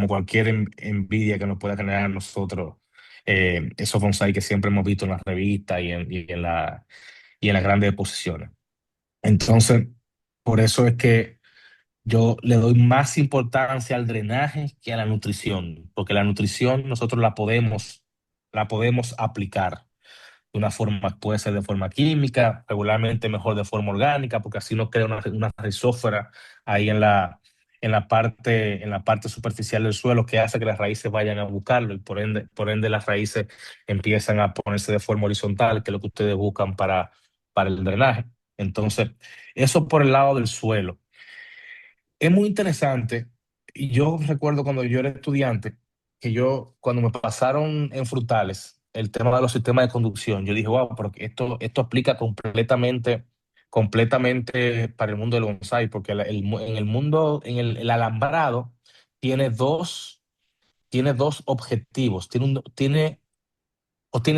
cualquier envidia que nos pueda generar a nosotros esos bonsai que siempre hemos visto en las revistas y en las grandes exposiciones. Entonces, por eso es que yo le doy más importancia al drenaje que a la nutrición, porque la nutrición nosotros la podemos aplicar de una forma, puede ser de forma química, regularmente mejor de forma orgánica, porque así no crea una rizósfera ahí en la parte superficial del suelo que hace que las raíces vayan a buscarlo y por ende las raíces empiezan a ponerse de forma horizontal, que es lo que ustedes buscan para el drenaje. Entonces, eso por el lado del suelo. Es muy interesante. Y yo recuerdo cuando yo era estudiante, que yo, cuando me pasaron en frutales el tema de los sistemas de conducción, yo dije, wow, porque esto aplica completamente para el mundo del bonsai, porque en el mundo, el alambrado tiene tiene dos objetivos, tiene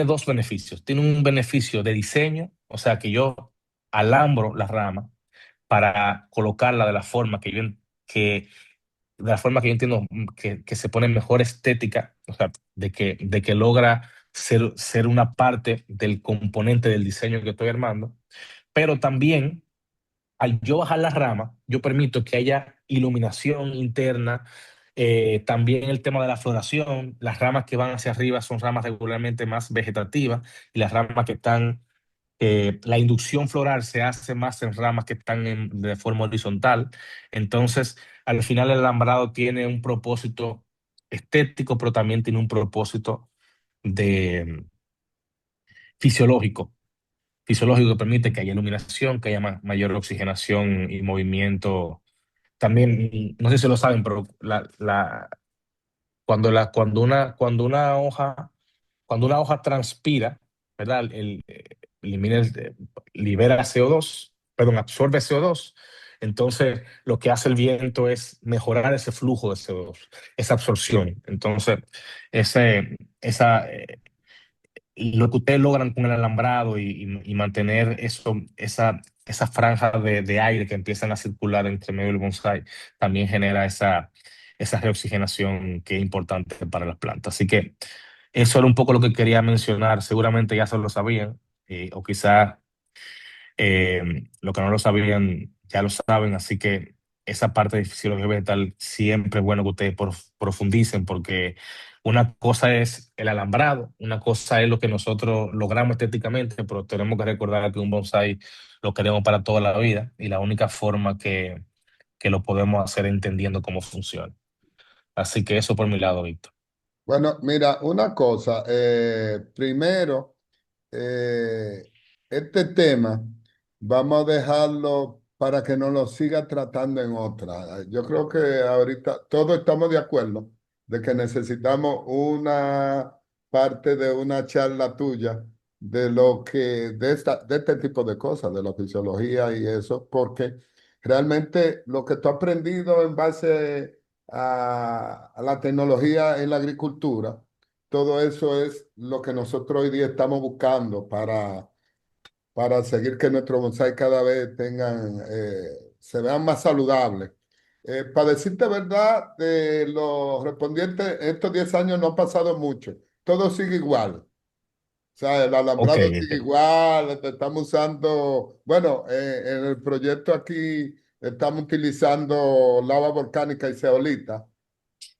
dos beneficios. Tiene un beneficio de diseño, o sea, que yo alambro la rama para colocarla que, de la forma que yo entiendo que se pone mejor estética, o sea, de que logra ser una parte del componente del diseño que estoy armando, pero también al yo bajar la rama, yo permito que haya iluminación interna, también el tema de la floración, las ramas que van hacia arriba son ramas regularmente más vegetativas y las ramas que están la inducción floral se hace más en ramas que están de forma horizontal. Entonces, al final el alambrado tiene un propósito estético, pero también tiene un propósito de fisiológico. Fisiológico que permite que haya iluminación, que haya mayor oxigenación y movimiento. También, no sé si lo saben, pero cuando una hoja transpira, ¿verdad? Elimina libera CO2, perdón, absorbe CO2. Entonces, lo que hace el viento es mejorar ese flujo de CO2, esa absorción. Entonces, ese, esa, lo que ustedes logran con el alambrado y mantener esa franja de aire que empiezan a circular entre medio del bonsai, también genera esa reoxigenación que es importante para las plantas. Así que eso era un poco lo que quería mencionar. Seguramente ya se lo sabían, o quizás lo que no lo sabían ya lo saben. Así que esa parte de fisiología vegetal siempre es bueno que ustedes profundicen, porque una cosa es el alambrado, una cosa es lo que nosotros logramos estéticamente, pero tenemos que recordar que un bonsai lo queremos para toda la vida y la única forma que lo podemos hacer es entendiendo cómo funciona. Así que eso por mi lado, Víctor. Bueno, mira, una cosa. Primero, eh, este tema vamos a dejarlo para que nos lo siga tratando en otra. Yo creo que ahorita todos estamos de acuerdo de que necesitamos una parte de una charla tuya de lo que, de este tipo de cosas, de la fisiología y eso, porque realmente lo que tú has aprendido en base a la tecnología en la agricultura, todo eso es lo que nosotros hoy día estamos buscando para seguir que nuestros bonsai cada vez se vean más saludables. Para decirte verdad, de los respondientes, estos 10 años no ha pasado mucho. Todo sigue igual. O sea, el Ok, alambrado sigue ok. igual. Estamos usando, bueno, en el proyecto aquí estamos utilizando lava volcánica y zeolita.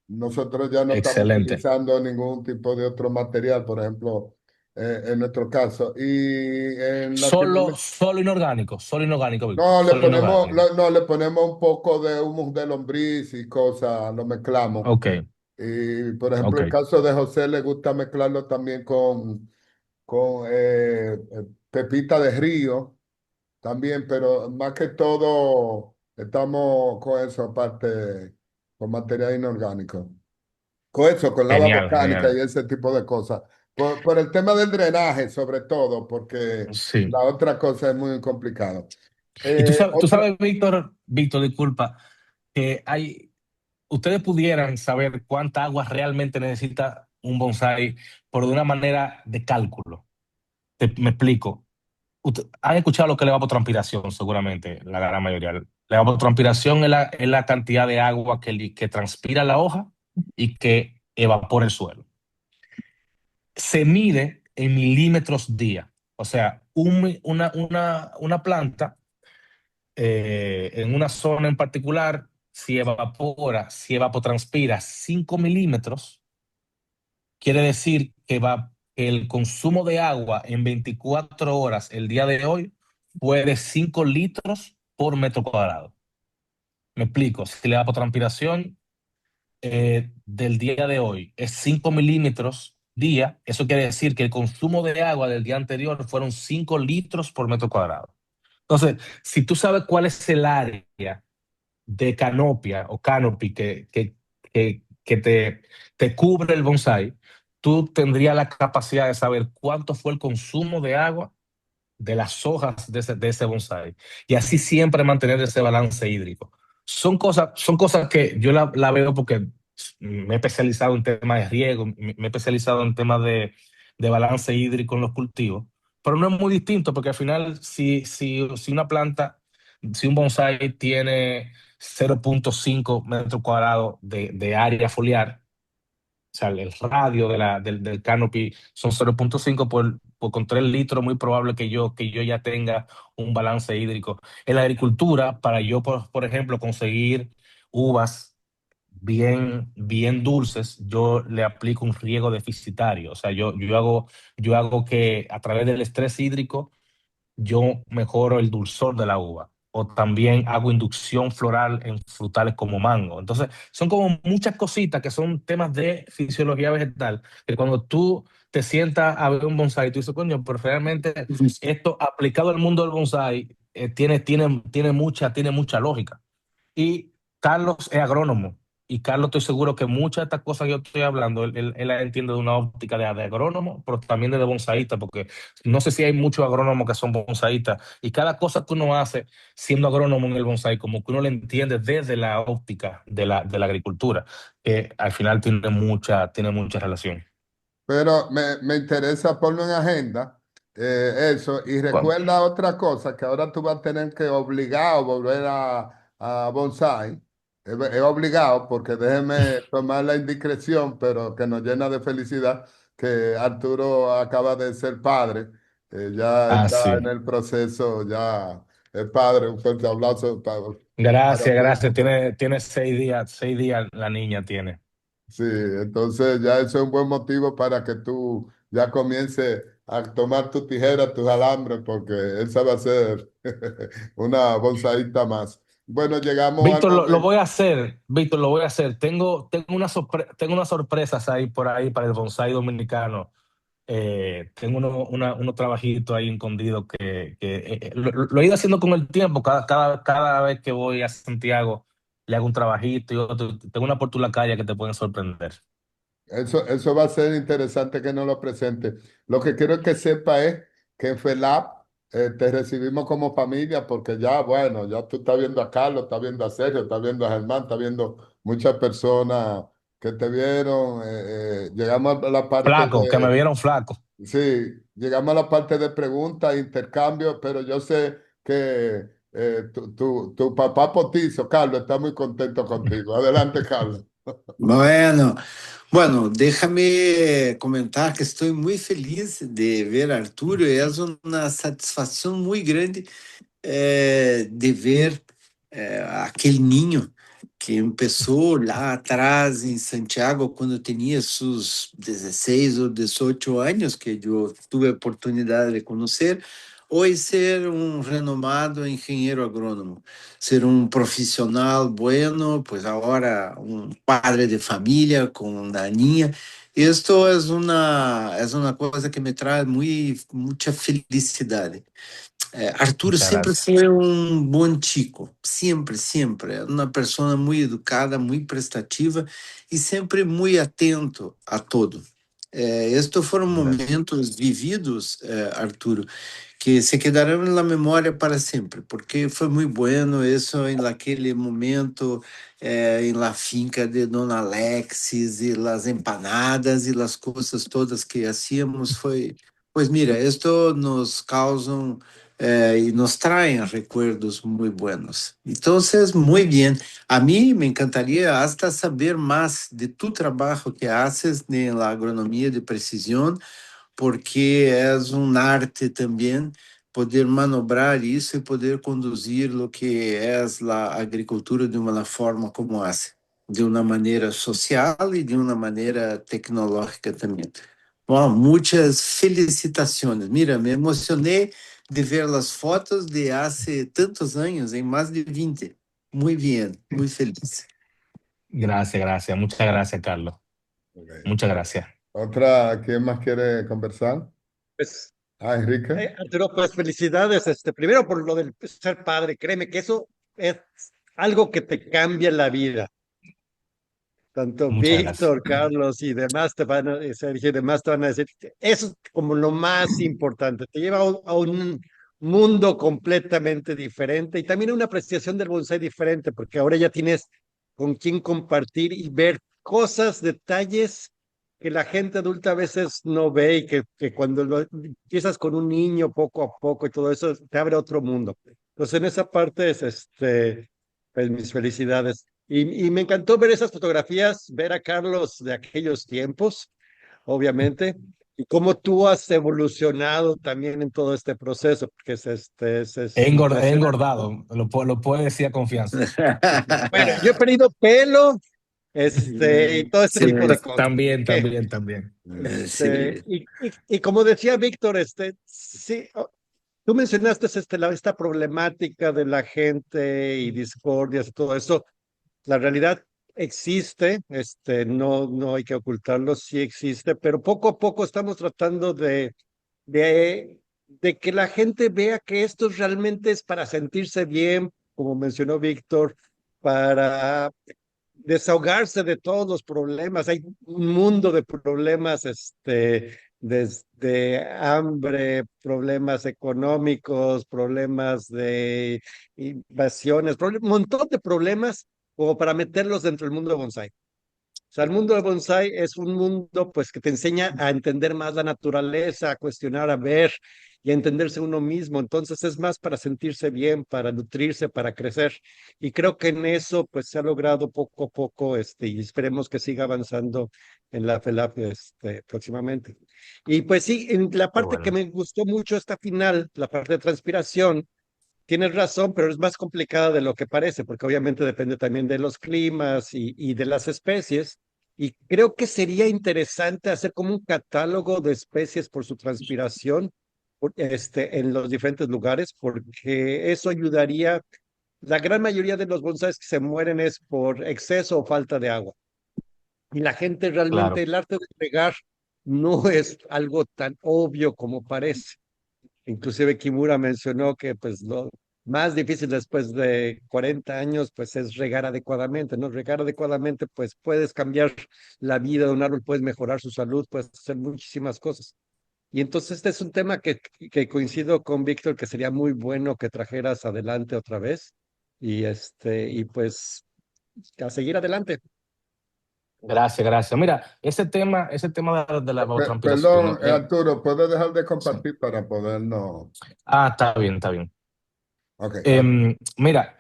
Nosotros ya no estamos Excelente. utilizando ningún tipo de otro material, por ejemplo, en nuestro caso. Y en Latinoamérica, Solo inorgánico, Víctor, no, solo inorgánico. no, le ponemos un poco de humus de lombriz y cosas, lo mezclamos. Ok, Y por ejemplo, ok. el caso de José le gusta mezclarlo también con pepita de río, también, pero más que todo estamos con eso, aparte, con material inorgánico. Con eso, con lava Genial, volcánica y genial. ese tipo de cosas. Por el tema del drenaje, sobre todo, porque la Sí. otra cosa es muy complicado. Y tú Otra, sabes, Víctor, disculpa, que ustedes pudieran saber cuánta agua realmente necesita un bonsai por de una manera de cálculo. Me explico. Han escuchado lo que es la evapotranspiración, seguramente, la gran mayoría. La evapotranspiración es la cantidad de agua que transpira la hoja y que evapora el suelo. se mide en milímetros día. O sea, una planta en una zona en particular, si evapora, si evapotranspira 5 milímetros, quiere decir que el consumo de agua en 24 horas el día de hoy fue de 5 litros por metro cuadrado. Me explico, si la evapotranspiración del día de hoy es 5 milímetros día, eso quiere decir que el consumo de agua del día anterior fueron 5 litros por metro cuadrado. Entonces, si tú sabes cuál es el área de canopia o canopy que te cubre el bonsai, tú tendrías la capacidad de saber cuánto fue el consumo de agua de las hojas de ese bonsai y así siempre mantener ese balance hídrico. Son cosas que yo la veo porque me he especializado en temas de riego, me he especializado en temas de balance hídrico en los cultivos, pero no es muy distinto porque al final si una planta, si un bonsai tiene 0,5 metros cuadrados de área foliar, o sea, el radio del canopy son 0,5 con 3 litros, muy probable que yo ya tenga un balance hídrico. En la agricultura, para yo, por ejemplo, conseguir uvas bien dulces, yo le aplico un riego deficitario. O sea, yo hago que a través del estrés hídrico yo mejoro el dulzor de la uva. O también hago inducción floral en frutales como mango. Entonces, son como muchas cositas que son temas de fisiología vegetal, que cuando tú te sientas a ver un bonsai, tú dices, coño, pero realmente esto aplicado al mundo del bonsai tiene mucha lógica. Y Carlos es agrónomo. Y Carlos, estoy seguro que muchas de estas cosas que yo estoy hablando, él las entiende de una óptica de agrónomo, pero también de bonsaísta, porque no sé si hay muchos agrónomos que son bonsaístas. Y cada cosa que uno hace siendo agrónomo en el bonsai, como que uno le entiende desde la óptica de la agricultura, que al final tiene mucha relación. Pero me interesa ponlo en agenda, eso. Y Bueno, recuerda otra cosa, que ahora tú vas a tener que obligado volver a bonsai. Es obligado porque déjeme tomar la indiscreción, pero que nos llena de felicidad que Arturo acaba de ser padre. Ya ah, está en sí. el proceso, ya es padre. Un fuerte aplauso para Gracias, ti. gracias. Tiene 6 días la niña tiene. Sí, entonces ya eso es un buen motivo para que tú ya comiences a tomar tu tijera, tus alambres, porque esa va a ser una bonsaíta más. Bueno, llegamos al Víctor, lo momento. voy a hacer, Víctor, lo voy a hacer. Tengo unas sorpresas ahí por ahí para el bonsai dominicano. Tengo unos trabajitos ahí escondidos lo he ido haciendo con el tiempo. Cada vez que voy a Santiago, le hago un trabajito y otro. Tengo una por tu la calle que te pueden sorprender. Eso va a ser interesante que nos lo presente. Lo que quiero que sepa es que en FELAP te recibimos como familia porque ya, bueno, ya tú estás viendo a Carlos, estás viendo a Sergio, estás viendo a Germán, estás viendo muchas personas que te vieron. Llegamos a la parte Flaco, que me de, vieron flaco. sí, llegamos a la parte de preguntas, intercambio, pero yo sé que tu papá potizo, Carlos, está muy contento contigo. Adelante, Carlos. Bueno, bueno, déjame comentar que estoy muy feliz de ver a Arturo. Es una satisfacción muy grande de ver aquele ninho que começou lá atrás em Santiago, quando tinha seus 16 ou 18 anos, que eu tive a oportunidade de conhecer, hoje ser um renomado engenheiro agrônomo, ser um profissional bueno, pues agora um padre de família com uma niña. Isto é uma coisa que me traz muita felicidade. Arturo Muchas sempre gracias. foi um bom chico, sempre, sempre. Uma pessoa muito educada, muito prestativa e sempre muito atento a todo. Estes foram Gracias. momentos vividos, Arturo, que se quedarão na memória para sempre, porque foi muito bueno isso em aquele momento, em la finca de Dona Alexis, e las empanadas e las coisas todas que hacíamos foi, pois mira, isto nos causam y nos traen recuerdos muy buenos. Entonces, muy bien. A mí me encantaría hasta saber más de tu trabajo que haces en la agronomía de precisión, porque é um arte também poder manobrar isso e poder conduzir o que é a agricultura de uma forma como essa, de uma maneira social e de uma maneira tecnológica também. Bom, muitas felicitações. Mira, me emocionei de ver as fotos de há tantos anos, em mais de 20. Muito bem, muito feliz. Gracias, gracias. Muchas gracias, Carlos. Ok. Muchas gracias. Otra, ¿quién más quiere conversar? Pues, Enrique. Arturo, pues felicidades, primero por lo del ser padre, créeme que eso es algo que te cambia la vida. Tanto Muchas gracias. Víctor, Carlos y demás te van a, Sergio y demás te van a decir, eso es como lo más importante, te lleva a un mundo completamente diferente y también una apreciación del bonsai diferente, porque ahora ya tienes con quién compartir y ver cosas, detalles que la gente adulta a veces no ve y que cuando lo empiezas con un niño poco a poco y todo eso te abre otro mundo. Entonces en esa parte es pues mis felicidades. Y me encantó ver esas fotografías, ver a Carlos de aquellos tiempos, obviamente, y cómo tú has evolucionado también en todo este proceso, porque es He impresionante. engordado, lo puedo decir a confianza. Bueno, yo he perdido pelo, y todo este Sí, tipo de cosas. También, Que, también, también. sí. y como decía Víctor, sí, tú mencionaste esta problemática de la gente y discordias y todo eso. La realidad existe, no hay que ocultarlo, sí existe, pero poco a poco estamos tratando de, de que la gente vea que esto realmente es para sentirse bien, como mencionó Víctor, para desahogarse de todos los problemas. Hay un mundo de problemas, desde hambre, problemas económicos, problemas de invasiones, un montón de problemas como para meterlos dentro del mundo de bonsai. O sea, el mundo del bonsai es un mundo pues que te enseña a entender más la naturaleza, a cuestionar, a ver y a entenderse uno mismo. Entonces es más para sentirse bien, para nutrirse, para crecer. Y creo que en eso pues se ha logrado poco a poco, y esperemos que siga avanzando en la FELAP, próximamente. Y pues sí, en la Qué parte que bueno. me gustó mucho esta final, la parte de transpiración, tienes razón, pero es más complicada de lo que parece, porque obviamente depende también de los climas y de las especies. Y creo que sería interesante hacer como un catálogo de especies por su transpiración, en los diferentes lugares, porque eso ayudaría. La gran mayoría de los bonsáis que se mueren es por exceso o falta de agua. Y la gente realmente, Claro. el arte de regar no es algo tan obvio como parece. Inclusive Kimura mencionó que pues lo más difícil después de 40 años pues es regar adecuadamente, ¿no? Regar adecuadamente pues puedes cambiar la vida de un árbol, puedes mejorar su salud, puedes hacer muchísimas cosas. Y entonces este es un tema que coincido con Víctor que sería muy bueno que trajeras adelante otra vez y pues a seguir adelante. Gracias, gracias. Mira, ese tema de la evapotranspiración, Perdón, Arturo, ¿puedes dejar de sí. compartir para podernos? Está bien, está bien. Ok, Mira,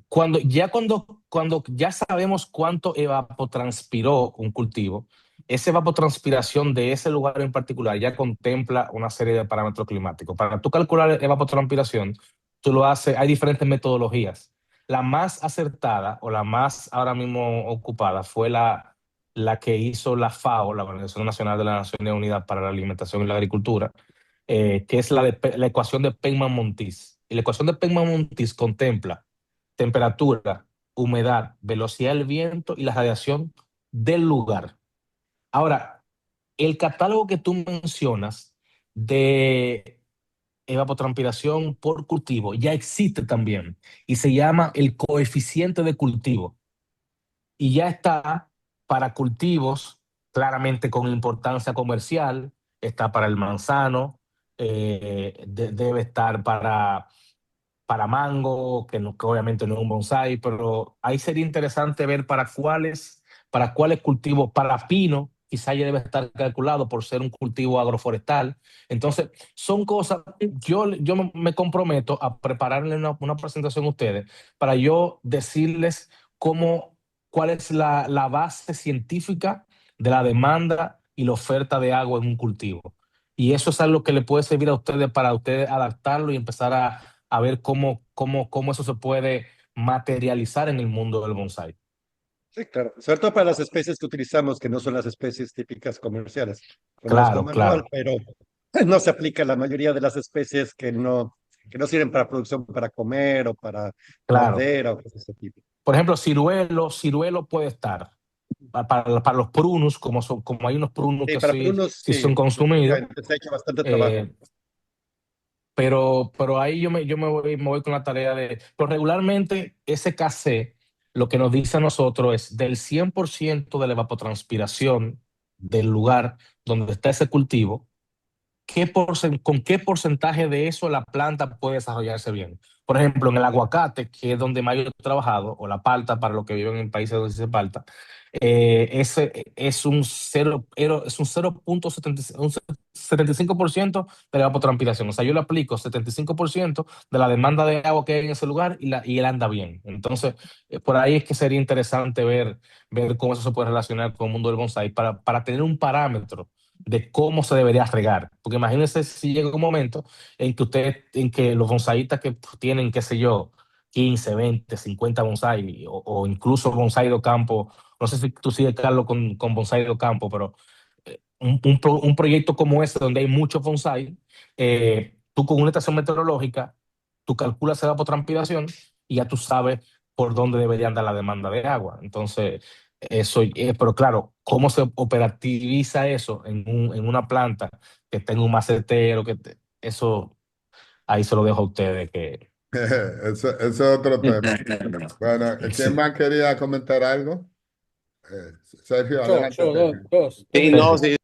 cuando ya sabemos cuánto evapotranspiró un cultivo, esa evapotranspiración de ese lugar en particular ya contempla una serie de parámetros climáticos. Para tú calcular evapotranspiración, tú lo haces, hay diferentes metodologías. La más acertada o la más ahora mismo ocupada fue la que hizo la FAO, la Organización Nacional de las Naciones Unidas para la Alimentación y la Agricultura, que es la ecuación de Penman-Montis. Y la ecuación de Penman-Montis contempla temperatura, humedad, velocidad del viento y la radiación del lugar. Ahora, el catálogo que tú mencionas de evapotranspiración por cultivo ya existe también y se llama el coeficiente de cultivo y ya está para cultivos claramente con importancia comercial, está para el manzano, debe estar para mango, que obviamente no es un bonsai, pero ahí sería interesante ver para cuáles cultivos, para pino, quizá ya debe estar calculado por ser un cultivo agroforestal. Entonces, son cosas, yo me comprometo a prepararle una presentación a ustedes para yo decirles cuál es la base científica de la demanda y la oferta de agua en un cultivo. Y eso es algo que le puede servir a ustedes para ustedes adaptarlo y empezar a ver cómo eso se puede materializar en el mundo del bonsai. Sí, claro. Sobre todo para las especies que utilizamos, que no son las especies típicas comerciales. Conozco Claro, manual, claro, pero no se aplica a la mayoría de las especies que no sirven para producción para comer o para claro. madera o cosas de ese tipo. Por ejemplo, ciruelo puede estar. Para los prunus, como hay unos prunus Sí, que para sí, unos, sí sí, son consumidos, efectivamente, se ha hecho bastante trabajo. eh, pero ahí yo me voy con la tarea pero regularmente ese KC, lo que nos dice a nosotros es del 100% de la evapotranspiración del lugar donde está ese cultivo, con qué porcentaje de eso la planta puede desarrollarse bien. Por ejemplo, en el aguacate, que es donde más yo he trabajado, o la palta, para los que viven en países donde se palta, ese es un 75% de la evapotranspiración. O sea, yo le aplico 75% de la demanda de agua que hay en ese lugar y él anda bien. Entonces, por ahí es que sería interesante ver cómo eso se puede relacionar con el mundo del bonsai para tener un parámetro de cómo se debería regar. Porque imagínense si llega un momento en que los bonsaístas que tienen, qué sé yo, 15, 20, 50 bonsai o incluso bonsai de campo, no sé si tú sigues, Carlos, con bonsai de campo, pero un proyecto como ese donde hay muchos bonsai, tú con una estación meteorológica, tú calculas la evapotranspiración y ya tú sabes por dónde debería andar la demanda de agua. Entonces, pero claro, ¿cómo se operativiza eso en una planta que tenga un macetero? Eso ahí se lo dejo a ustedes que... Eso es otro tema. Bueno, ¿quién Sí, más quería comentar algo? Sergio, adelante, Sergio. Dos Sí, no, minutos. Sergio. sí.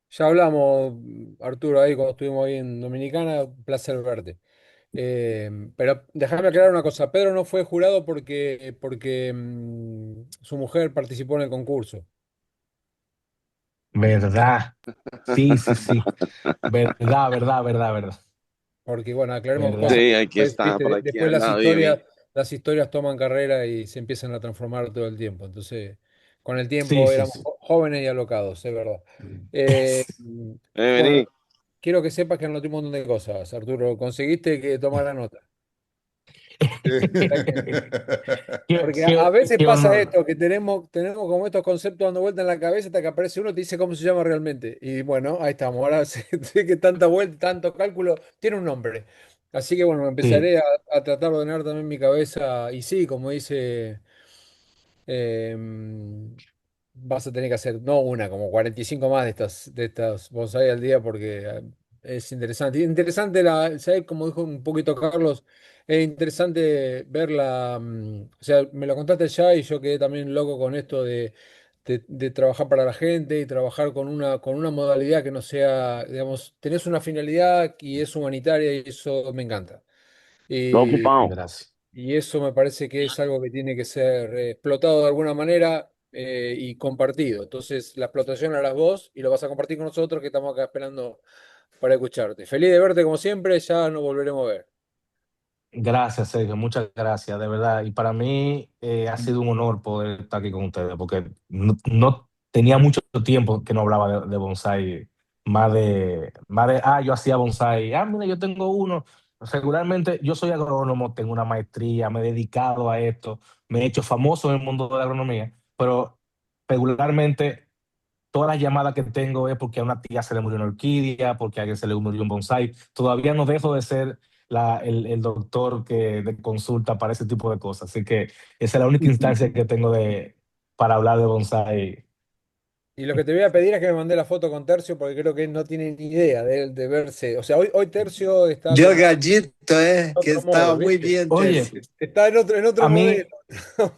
Ya hablamos, Arturo, ahí cuando estuvimos ahí en Dominicana, un placer verte. Pero déjame aclarar una cosa, Pedro no fue jurado porque su mujer participó en el concurso. ¿Verdad? Sí, sí, sí. ¿Verdad, verdad, verdad, verdad? Porque bueno, aclaremos ¿Verdad? cosas, Sí, porque aquí después, está, viste, por aquí después anda Vivi. las historias toman carrera y se empiezan a transformar todo el tiempo. Entonces, con el Sí, tiempo sí, éramos sí. jóvenes y alocados, es verdad. Eh, bueno, Vení. quiero que sepas que anoté un montón de cosas, Arturo. Conseguiste que tomara nota. Qué, Porque a qué- veces qué pasa honor. esto, que tenemos como estos conceptos dando vuelta en la cabeza hasta que aparece uno y te dice cómo se llama realmente. Y bueno, ahí estamos. Ahora sé que tanta vuelta, tanto cálculo, tiene un nombre. Así que bueno, Sí, empezaré a tratar de ordenar también mi cabeza. Y sí, como dice Em, vas a tener que hacer, no una, como 45 más de estas bonsai al día porque es interesante. Y interesante, ¿sabes? Como dijo un poquito Carlos, es interesante verla. O sea, me lo contaste ya y yo quedé también loco con esto de trabajar para la gente y trabajar con una modalidad que no sea, digamos, tenés una finalidad y es humanitaria y eso me encanta. Todo ocupado. gracias. Y eso me parece que es algo que tiene que ser explotado de alguna manera y compartido. Entonces, la explotación harás vos y lo vas a compartir con nosotros que estamos acá esperando para escucharte. Feliz de verte como siempre, ya nos volveremos a ver. Gracias, Sergio, muchas gracias, de verdad. Y para mí ha sido un honor poder estar aquí con ustedes, porque no tenía mucho tiempo que no hablaba de bonsai, yo hacía bonsai, mira, yo tengo uno. Regularmente, yo soy agrónomo, tengo una maestría, me he dedicado a esto, me he hecho famoso en el mundo de la agronomía, pero regularmente todas las llamadas que tengo es porque a una tía se le murió una orquídea, porque a alguien se le murió un bonsai. Todavía no dejo de ser el doctor que de consulta para ese tipo de cosas. Así que esa es la única instancia que tengo para hablar de bonsai. Y lo que te voy a pedir es que me mande la foto con Tercio, porque creo que él no tiene ni idea de verse. O sea, hoy Tercio está como en Delgadito, otro que modo, está muy ¿viste? bien, Oye, Tercio. Está en otro a mí modelo.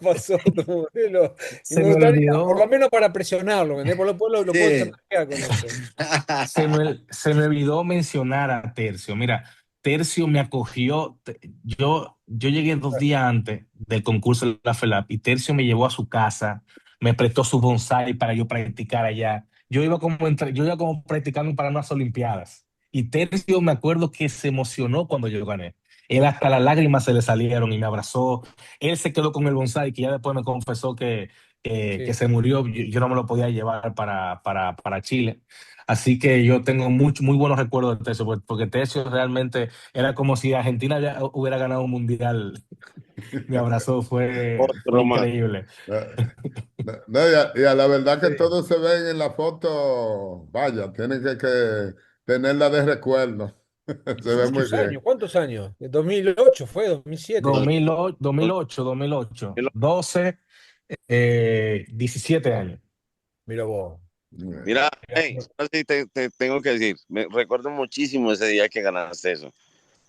Pasó a otro modelo. Y se me me gustaría, por lo olvidó, menos para presionarlo, ¿entendés? Por lo puedo Sí. chantajear con eso. se me olvidó mencionar a Tercio. Mira, Tercio me acogió. Yo llegué 2 días antes del concurso de la FELAP y Tercio me llevó a su casa, me prestó su bonsai para yo practicar allá. yo iba como practicando para unas Olimpiadas. Y Tercio me acuerdo que se emocionó cuando yo gané. Él hasta las lágrimas se le salieron y me abrazó. Él se quedó con el bonsai, que ya después me confesó que Sí. se murió. Yo no me lo podía llevar para Chile. Así que yo tengo muy buenos recuerdos de Tercio, porque Tercio realmente era como si Argentina hubiera ganado un mundial. Me abrazó, fue Otro más. increíble. No, y a la verdad que Sí. todos se ven en la foto, vaya, tienen que tenerla de recuerdo. Se ve muy Muchos años, bien. ¿cuántos años? ¿De 2008 fue? ¿2007 ya? 2008, 12, 17 años. Mira vos. Mira, Mira, hey, ahora sí te tengo que decir, me recuerdo muchísimo ese día que ganaste eso.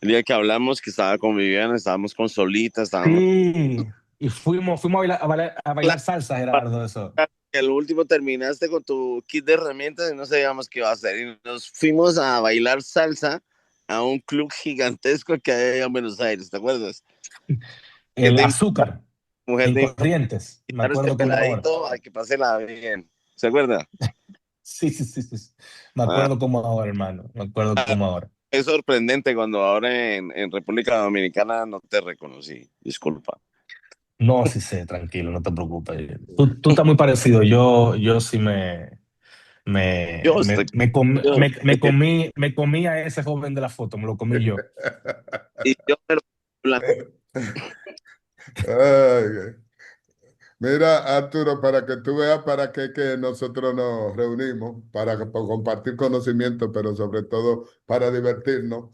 El día que hablamos, que estaba con Viviana, estábamos con Solita, estábamos... Sí, y fuimos a bailar salsa, Gerardo, eso. El último terminaste con tu kit de herramientas y no sabíamos qué iba a hacer. Y nos fuimos a bailar salsa a un club gigantesco que hay en Buenos Aires, ¿te acuerdas? Que El te azúcar mujer en de Corrientes, me invitar a este acuerdo como ahora. peladito a que pase la bien. ¿Se acuerda? Sí, sí, sí, sí. Me Ah, acuerdo como ahora, hermano. Me acuerdo como ahora. es sorprendente cuando ahora en República Dominicana no te reconocí. Disculpa. No, sí sé, tranquilo, no te preocupes. Tú estás muy parecido. Yo sí Yo estoy... yo- me comí a ese joven de la foto, me lo comí yo. y yo me lo... Ay, mira, Arturo, para que tú veas para qué que nosotros nos reunimos, para compartir conocimiento, pero sobre todo para divertirnos,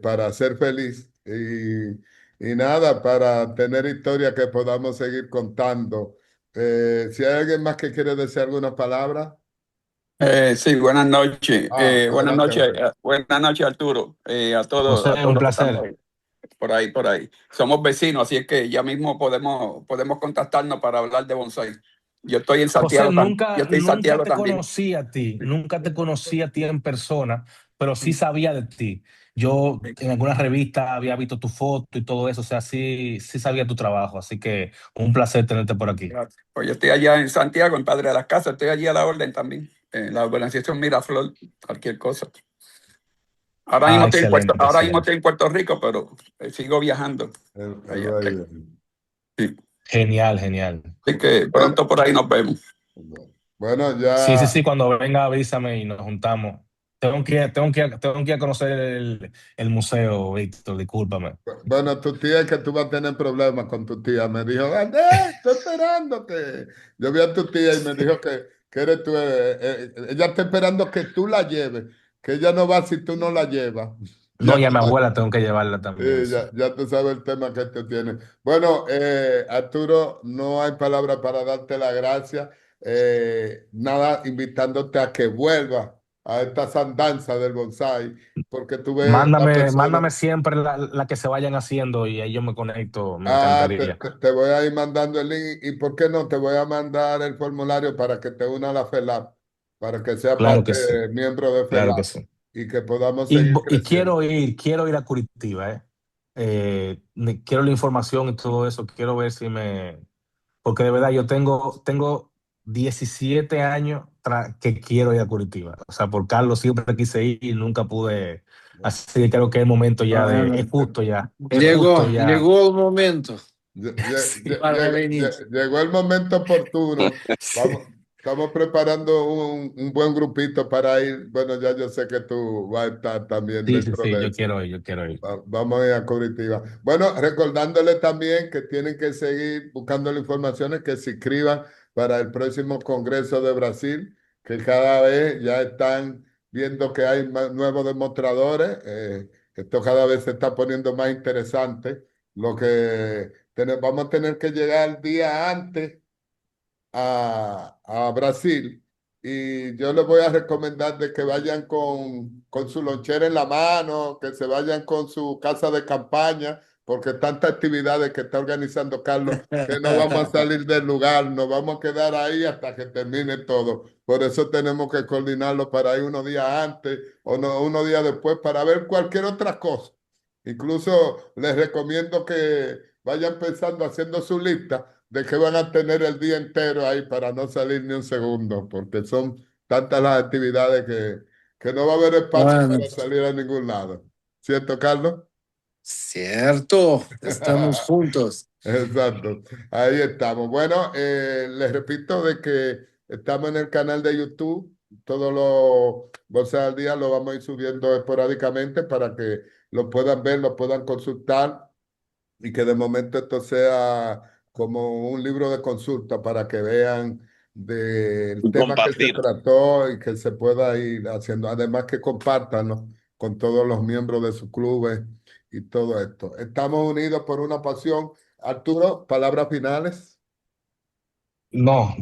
para ser feliz y nada, para tener historias que podamos seguir contando. Si hay alguien más que quiere decir alguna palabra, Sí, buenas noches. adelante, José. Buenas noches, Arturo. José, A todos un los que están placer. por ahí, por ahí. Somos vecinos, así es que ya mismo podemos contactarnos para hablar de bonsai. Yo estoy en José, Santiago, yo estoy en Santiago también. nunca te conocí a ti en persona, pero sí sabía de ti. Yo en alguna revista había visto tu foto y todo eso, o sea, sí sabía tu trabajo, así que un placer tenerte por aquí. Gracias. Pues yo estoy allá en Santiago, en Padre de las Casas, estoy allí a la orden también, en la organización Miraflor, cualquier cosa. Excelente, Ahora mismo excelente. estoy en Puerto Rico, pero sigo viajando allá. Sí. Genial, genial. Así que Bueno, pronto por ahí nos vemos. bueno, Sí, sí, ya. sí, cuando venga avísame y nos juntamos. Tengo que ir a conocer el museo, Víctor, discúlpame. Bueno, tu tía es que tú vas a tener problemas con tu tía. Me dijo, Andrés, estoy esperándote. Yo vi a tu tía y me dijo que eres tú. Ella está esperando que tú la lleves, que ella no va si tú no la llevas. No, Ya y tú a mi sabes, abuela tengo que llevarla también, sí. ya tú sabes el tema que te tiene. Bueno, Arturo, no hay palabra para darte las gracias. Nada, invitándote a que vuelvas a esta andanza del bonsai, porque tú ves una Mándame persona. siempre la que se vayan haciendo y ahí yo me conecto, me Ah, encantaría. te voy a ir mandando el link y ¿por qué no? Te voy a mandar el formulario para que te una a la FELAP, para que sea Claro que parte, sí, miembro de claro que FELAP sí. y que podamos Y, seguir vo- y creciendo. quiero ir a Curitiba, ¿eh? Quiero la información y todo eso, quiero ver si porque de verdad yo tengo 17 años que quiero ir a Curitiba. O sea, por Carlos siempre quise ir y nunca pude. Así que creo que es el momento ya Bueno, es justo ya. llegó el momento Sí, para venir. Llegó el momento oportuno. sí, Vamos, estamos preparando un buen grupito para ir. Bueno, ya yo sé que tú vas a estar también sí, sí, dentro sí, de yo eso. quiero ir, yo quiero ir. Vamos a ir a Curitiba. Bueno, recordándole también que tienen que seguir buscando las informaciones, que se inscriban para el próximo Congreso de Brasil, que cada vez ya están viendo que hay nuevos demostradores. Esto cada vez se está poniendo más interesante. Lo que vamos a tener que llegar el día antes a Brasil y yo les voy a recomendar de que vayan con su lonchera en la mano, que se vayan con su casa de campaña, porque tantas actividades que está organizando Carlos, que no vamos a salir del lugar, nos vamos a quedar ahí hasta que termine todo. Por eso tenemos que coordinarlo para ir unos días antes o no, unos días después para ver cualquier otra cosa. Incluso les recomiendo que vayan pensando, haciendo su lista de que van a tener el día entero ahí para no salir ni un segundo, porque son tantas las actividades que no va a haber espacio Bueno, para salir a ningún lado. ¿Cierto, Carlos? cierto, estamos juntos. Exacto, ahí estamos. Bueno, les repito de que estamos en el canal de YouTube. Todos los Bolsa al Día lo vamos a ir subiendo esporádicamente para que lo puedan ver, lo puedan consultar y que de momento esto sea como un libro de consulta para que vean del Y tema que se compartir. trató y que se pueda ir haciendo. Además que compartan, ¿no?, con todos los miembros de sus clubes y todo esto. Estamos unidos por una pasión. Arturo, palabras finales. No,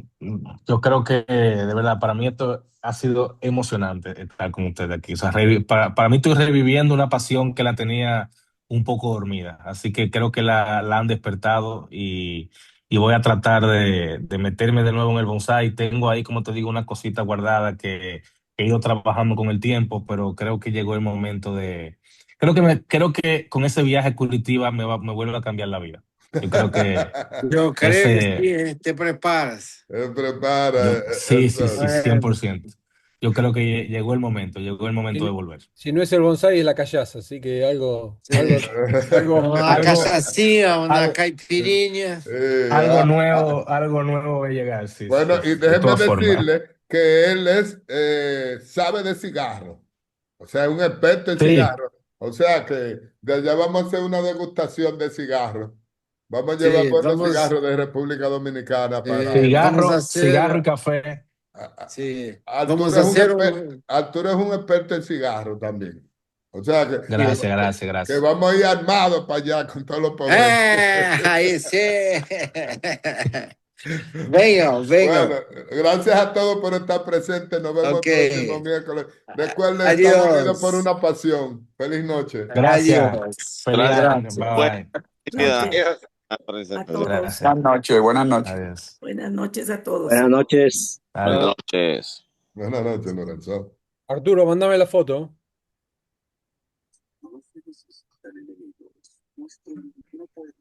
yo creo que de verdad, para mí esto ha sido emocionante estar con ustedes aquí. O sea, para mí estoy reviviendo una pasión que la tenía un poco dormida. Así que creo que la han despertado y voy a tratar de meterme de nuevo en el bonsai. Tengo ahí, como te digo, una cosita guardada que he ido trabajando con el tiempo, pero creo que llegó el momento de... creo que con ese viaje a Curitiba me vuelve a cambiar la vida. Yo creo que Yo creo que ese... sí, te preparas. Prepara, Sí, sí, sí, entonces. Bueno, 100%. Yo creo que llegó el momento de Si, volver. si no es el bonsai, es la callaza, así que algo, sí. Una Algo, cachaçinha, una algo, caipirinha. algo nuevo va a llegar, sí, Bueno, sí, y de déjenme todas formas. decirle que él sabe de cigarro, o sea, es un experto en Sí, cigarro. O sea que de allá vamos a hacer una degustación de cigarros. Vamos a llevar Sí, buenos cigarros de República Dominicana para... vamos a cigarro y hacer, café. sí, vamos Arturo a es un hacer Arturo es un experto en cigarro también. O sea Gracias, gracias, que gracias. vamos a ir armados para allá con todos los poderes. Ahí sí. Vengan, Bueno, vengan. gracias a todos por estar presentes. Nos vemos Ok. el próximo miércoles. Recuerden, estamos unidos por Adiós. una pasión. Feliz noche. Gracias. Adiós. Feliz Gracias. año. Gracias. Buena Bye bye. actividad. Noche Parece- a todos. Gracias. Buenas noches, buenas noches. Adiós. Buenas noches a todos. Buenas noches. Buenas Adiós. noches. Buenas noches, Lorenzo. Arturo, mandame la foto.